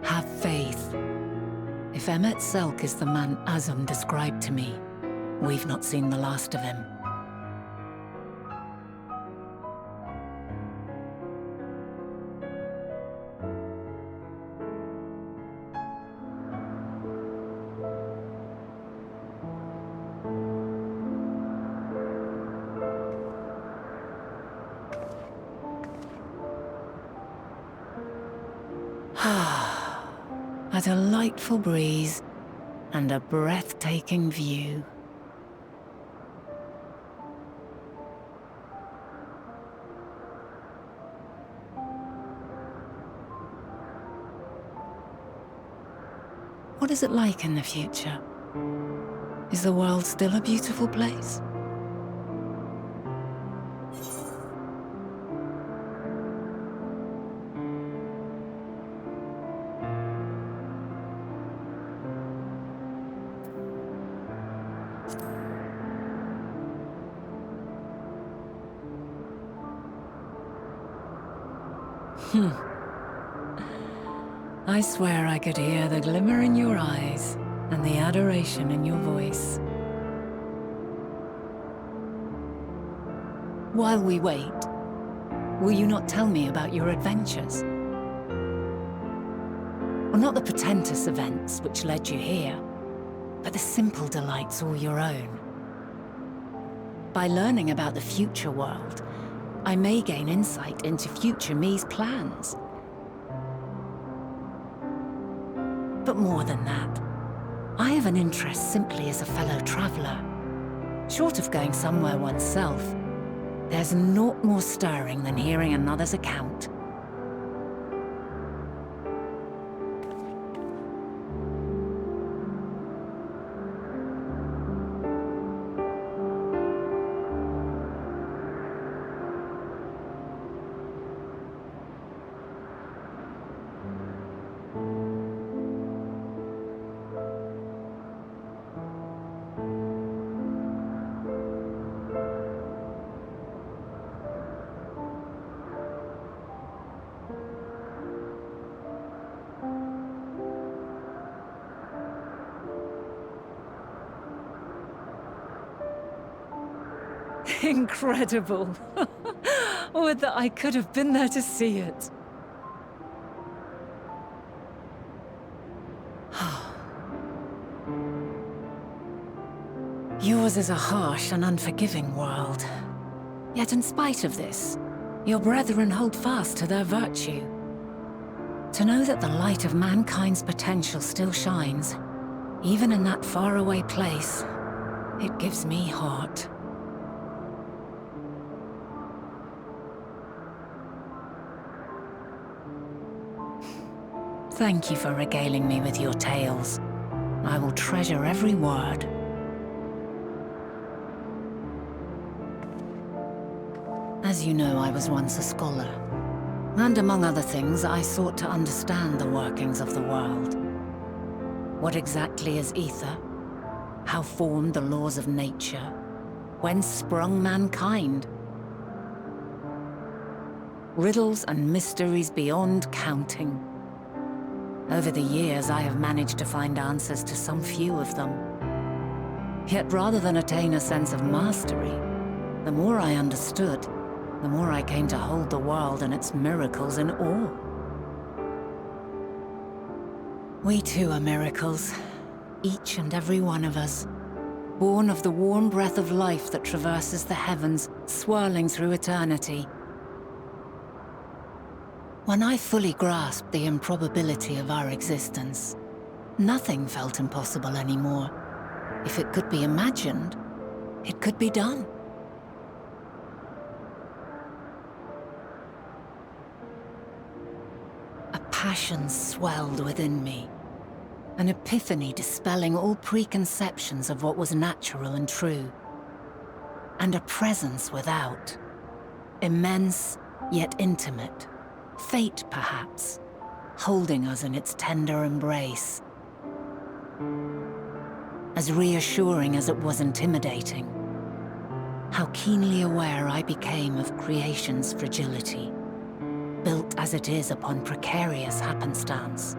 Have faith. If Emmet Selk is the man Azum described to me, we've not seen the last of him. A delightful breeze and a breathtaking view. What is it like in the future? Is the world still a beautiful place? I swear I could hear the glimmer in your eyes and the adoration in your voice. While we wait, will you not tell me about your adventures? Well, not the portentous events which led you here, but the simple delights all your own. By learning about the future world, I may gain insight into future me's plans. But more than that, I have an interest simply as a fellow traveler. Short of going somewhere oneself, there's naught more stirring than hearing another's account. Incredible. Would that I could have been there to see it. Yours is a harsh and unforgiving world. Yet in spite of this, your brethren hold fast to their virtue. To know that the light of mankind's potential still shines, even in that faraway place, it gives me heart. Thank you for regaling me with your tales. I will treasure every word. As you know, I was once a scholar. And among other things, I sought to understand the workings of the world. What exactly is ether? How formed the laws of nature? whence sprung mankind. Riddles and mysteries beyond counting. Over the years, I have managed to find answers to some few of them. Yet rather than attain a sense of mastery, the more I understood, the more I came to hold the world and its miracles in awe. We too are miracles, each and every one of us, born of the warm breath of life that traverses the heavens, swirling through eternity. When I fully grasped the improbability of our existence, nothing felt impossible anymore. If it could be imagined, it could be done. A passion swelled within me, an epiphany dispelling all preconceptions of what was natural and true, and a presence without, immense yet intimate. Fate, perhaps, holding us in its tender embrace. As reassuring as it was intimidating, how keenly aware I became of creation's fragility, built as it is upon precarious happenstance.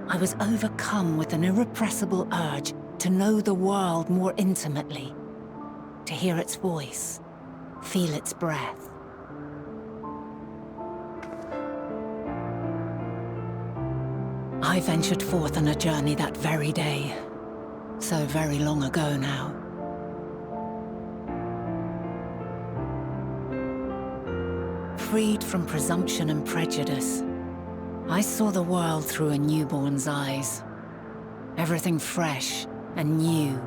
I was overcome with an irrepressible urge to know the world more intimately, to hear its voice, feel its breath. I ventured forth on a journey that very day, so very long ago now. Freed from presumption and prejudice, I saw the world through a newborn's eyes. Everything fresh and new,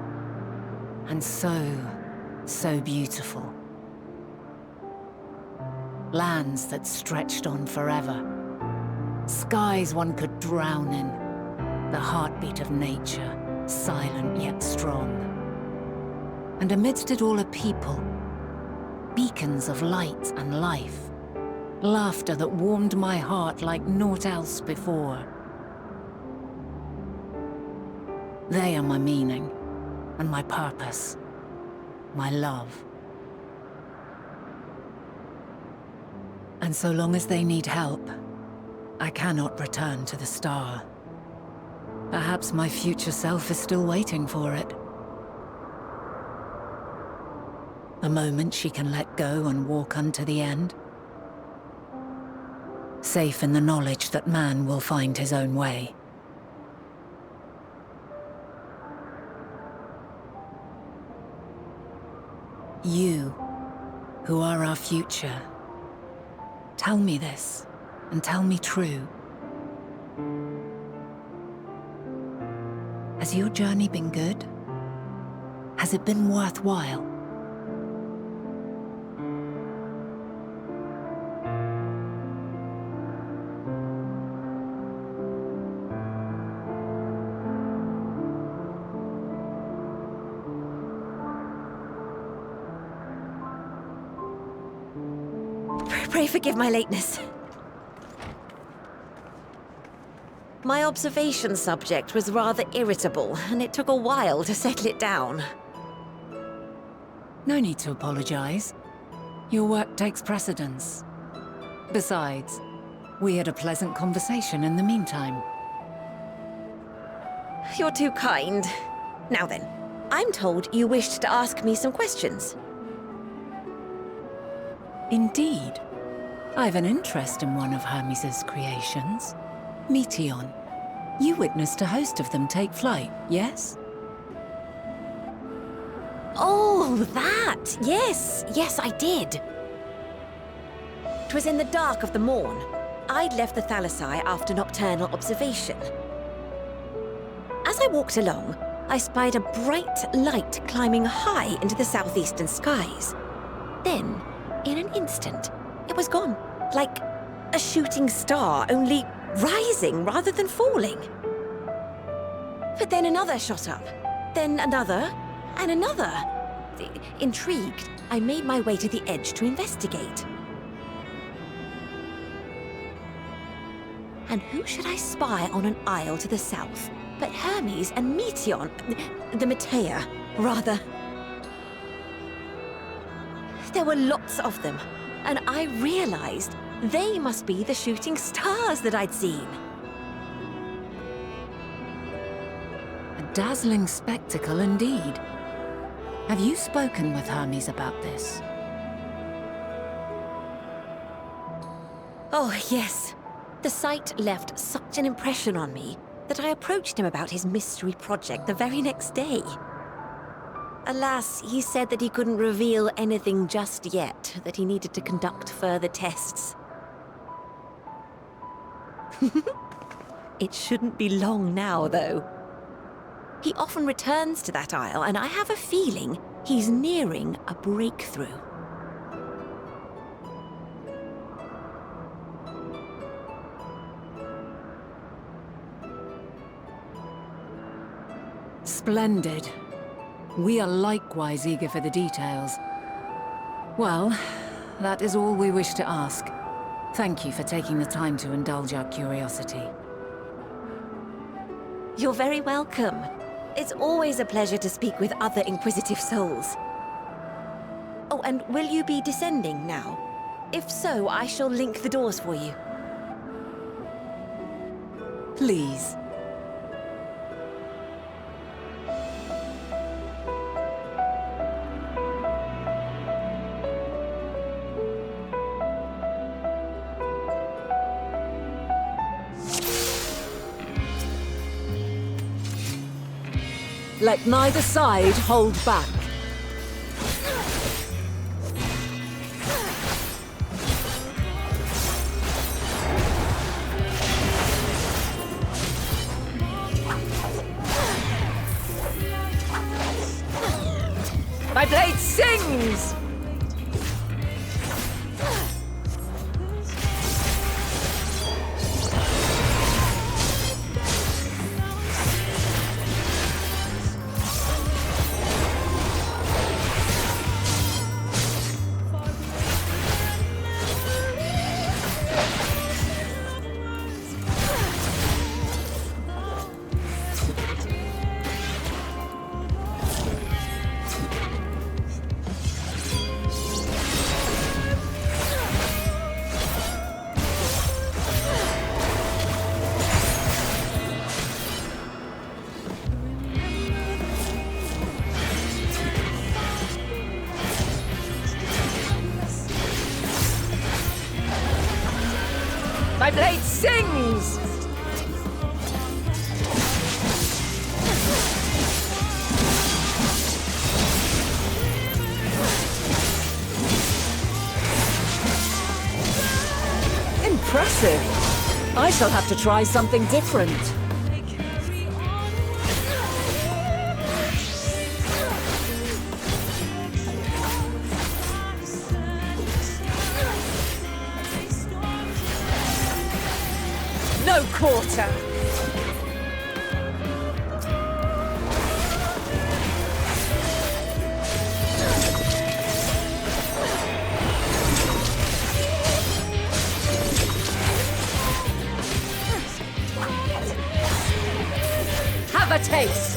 and so beautiful. Lands that stretched on forever. Skies one could drown in, the heartbeat of nature, silent yet strong. And amidst it all a people, beacons of light and life, laughter that warmed my heart like naught else before. They are my meaning, and my purpose, my love. And so long as they need help, I cannot return to the star. Perhaps my future self is still waiting for it. A moment she can let go and walk unto the end. Safe in the knowledge that man will find his own way. You, who are our future, tell me this. And tell me true. Has your journey been good? Has it been worthwhile? Pray forgive my lateness. My observation subject was rather irritable, and it took a while to settle it down. No need to apologize. Your work takes precedence. Besides, we had a pleasant conversation in the meantime. You're too kind. Now then, I'm told you wished to ask me some questions. Indeed. I've an interest in one of Hermes' creations. Meteon. You witnessed a host of them take flight, yes? Oh, that! Yes, I did. 'Twas in the dark of the morn. I'd left the Thalassai after nocturnal observation. As I walked along, I spied a bright light climbing high into the southeastern skies. Then, in an instant, it was gone, like a shooting star, only rising rather than falling. But then another shot up, then another, and another. Intrigued, I made my way to the edge to investigate. And who should I spy on an isle to the south, But Hermes and Meteon, the Matea, rather. There were lots of them, and I realized they must be the shooting stars that I'd seen. A dazzling spectacle indeed. Have you spoken with Hermes about this? Oh, yes. The sight left such an impression on me that I approached him about his mystery project the very next day. Alas, he said that he couldn't reveal anything just yet, that he needed to conduct further tests. It shouldn't be long now, though. He often returns to that isle, and I have a feeling he's nearing a breakthrough. Splendid. We are likewise eager for the details. Well, that is all we wish to ask. Thank you for taking the time to indulge our curiosity. You're very welcome. It's always a pleasure to speak with other inquisitive souls. Oh, and will you be descending now? If so, I shall link the doors for you. Please. Let neither side hold back. My blade sings! My blade sings! Impressive! I shall have to try something different. No quarter! Have a taste!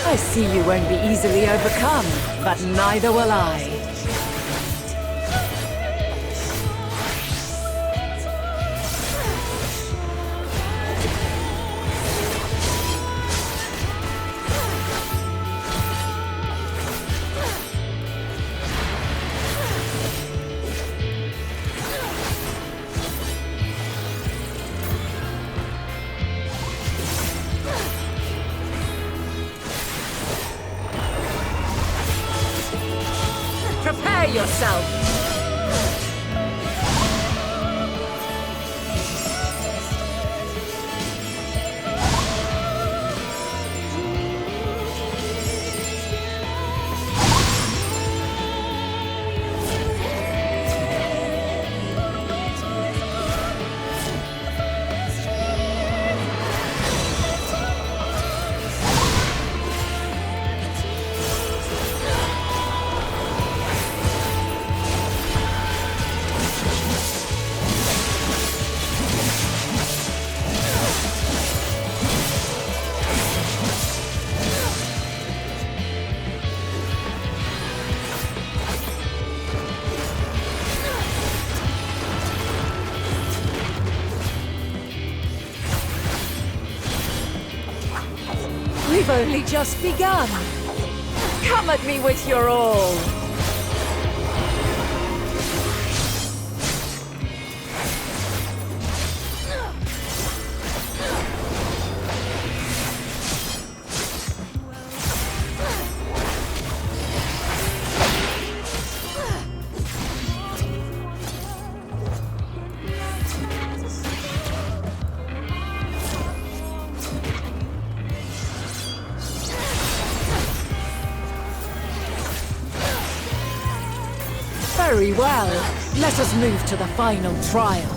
I see you won't be easily overcome, but neither will I. We've only just begun. Come at me with your all. Very well. Let us move to the final trial.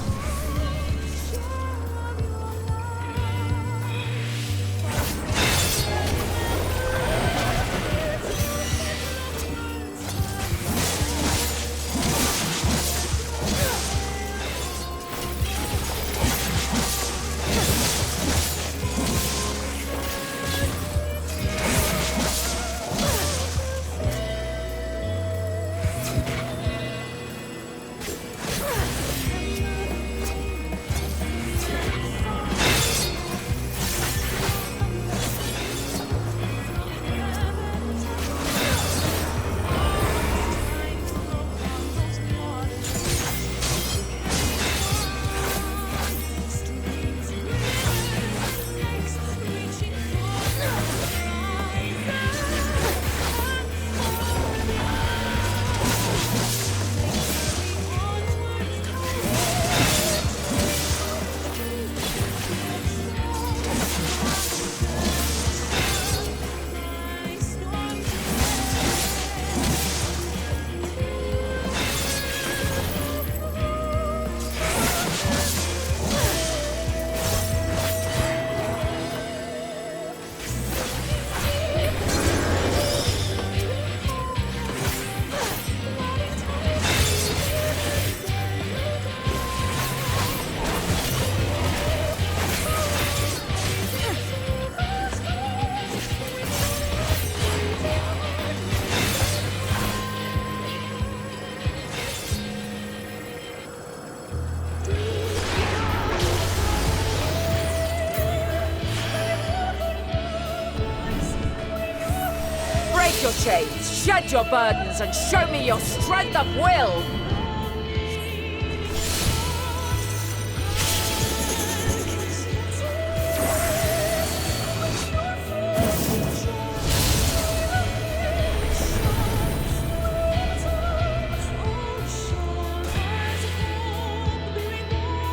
Your chains, shed your burdens, and show me your strength of will!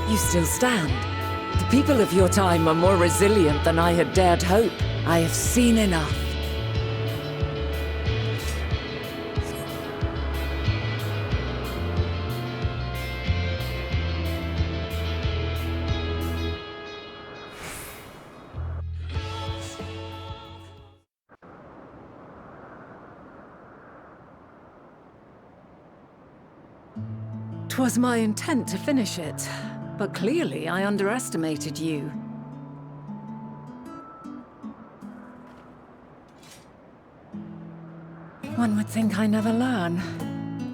You still stand. The people of your time are more resilient than I had dared hope. I have seen enough. Twas my intent to finish it, but clearly I underestimated you. One would think I never learn.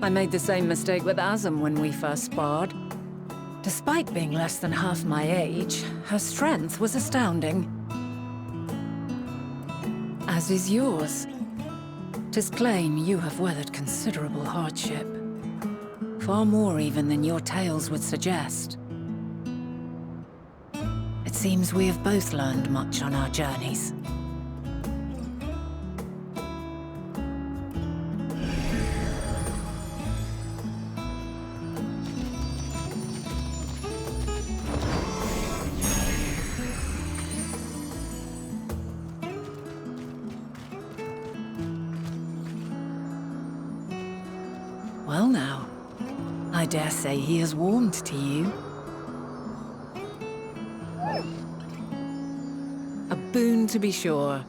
I made the same mistake with Azem when we first sparred. Despite being less than half my age, her strength was astounding. As is yours. 'Tis plain you have weathered considerable hardship. Far more even than your tales would suggest. It seems we have both learned much on our journeys. Well now, I dare say he has warmed to you. A boon to be sure.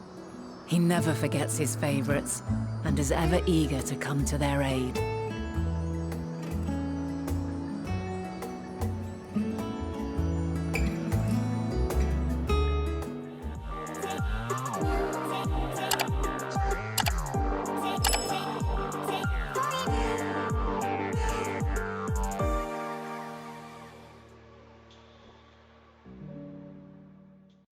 He never forgets his favorites, and is ever eager to come to their aid.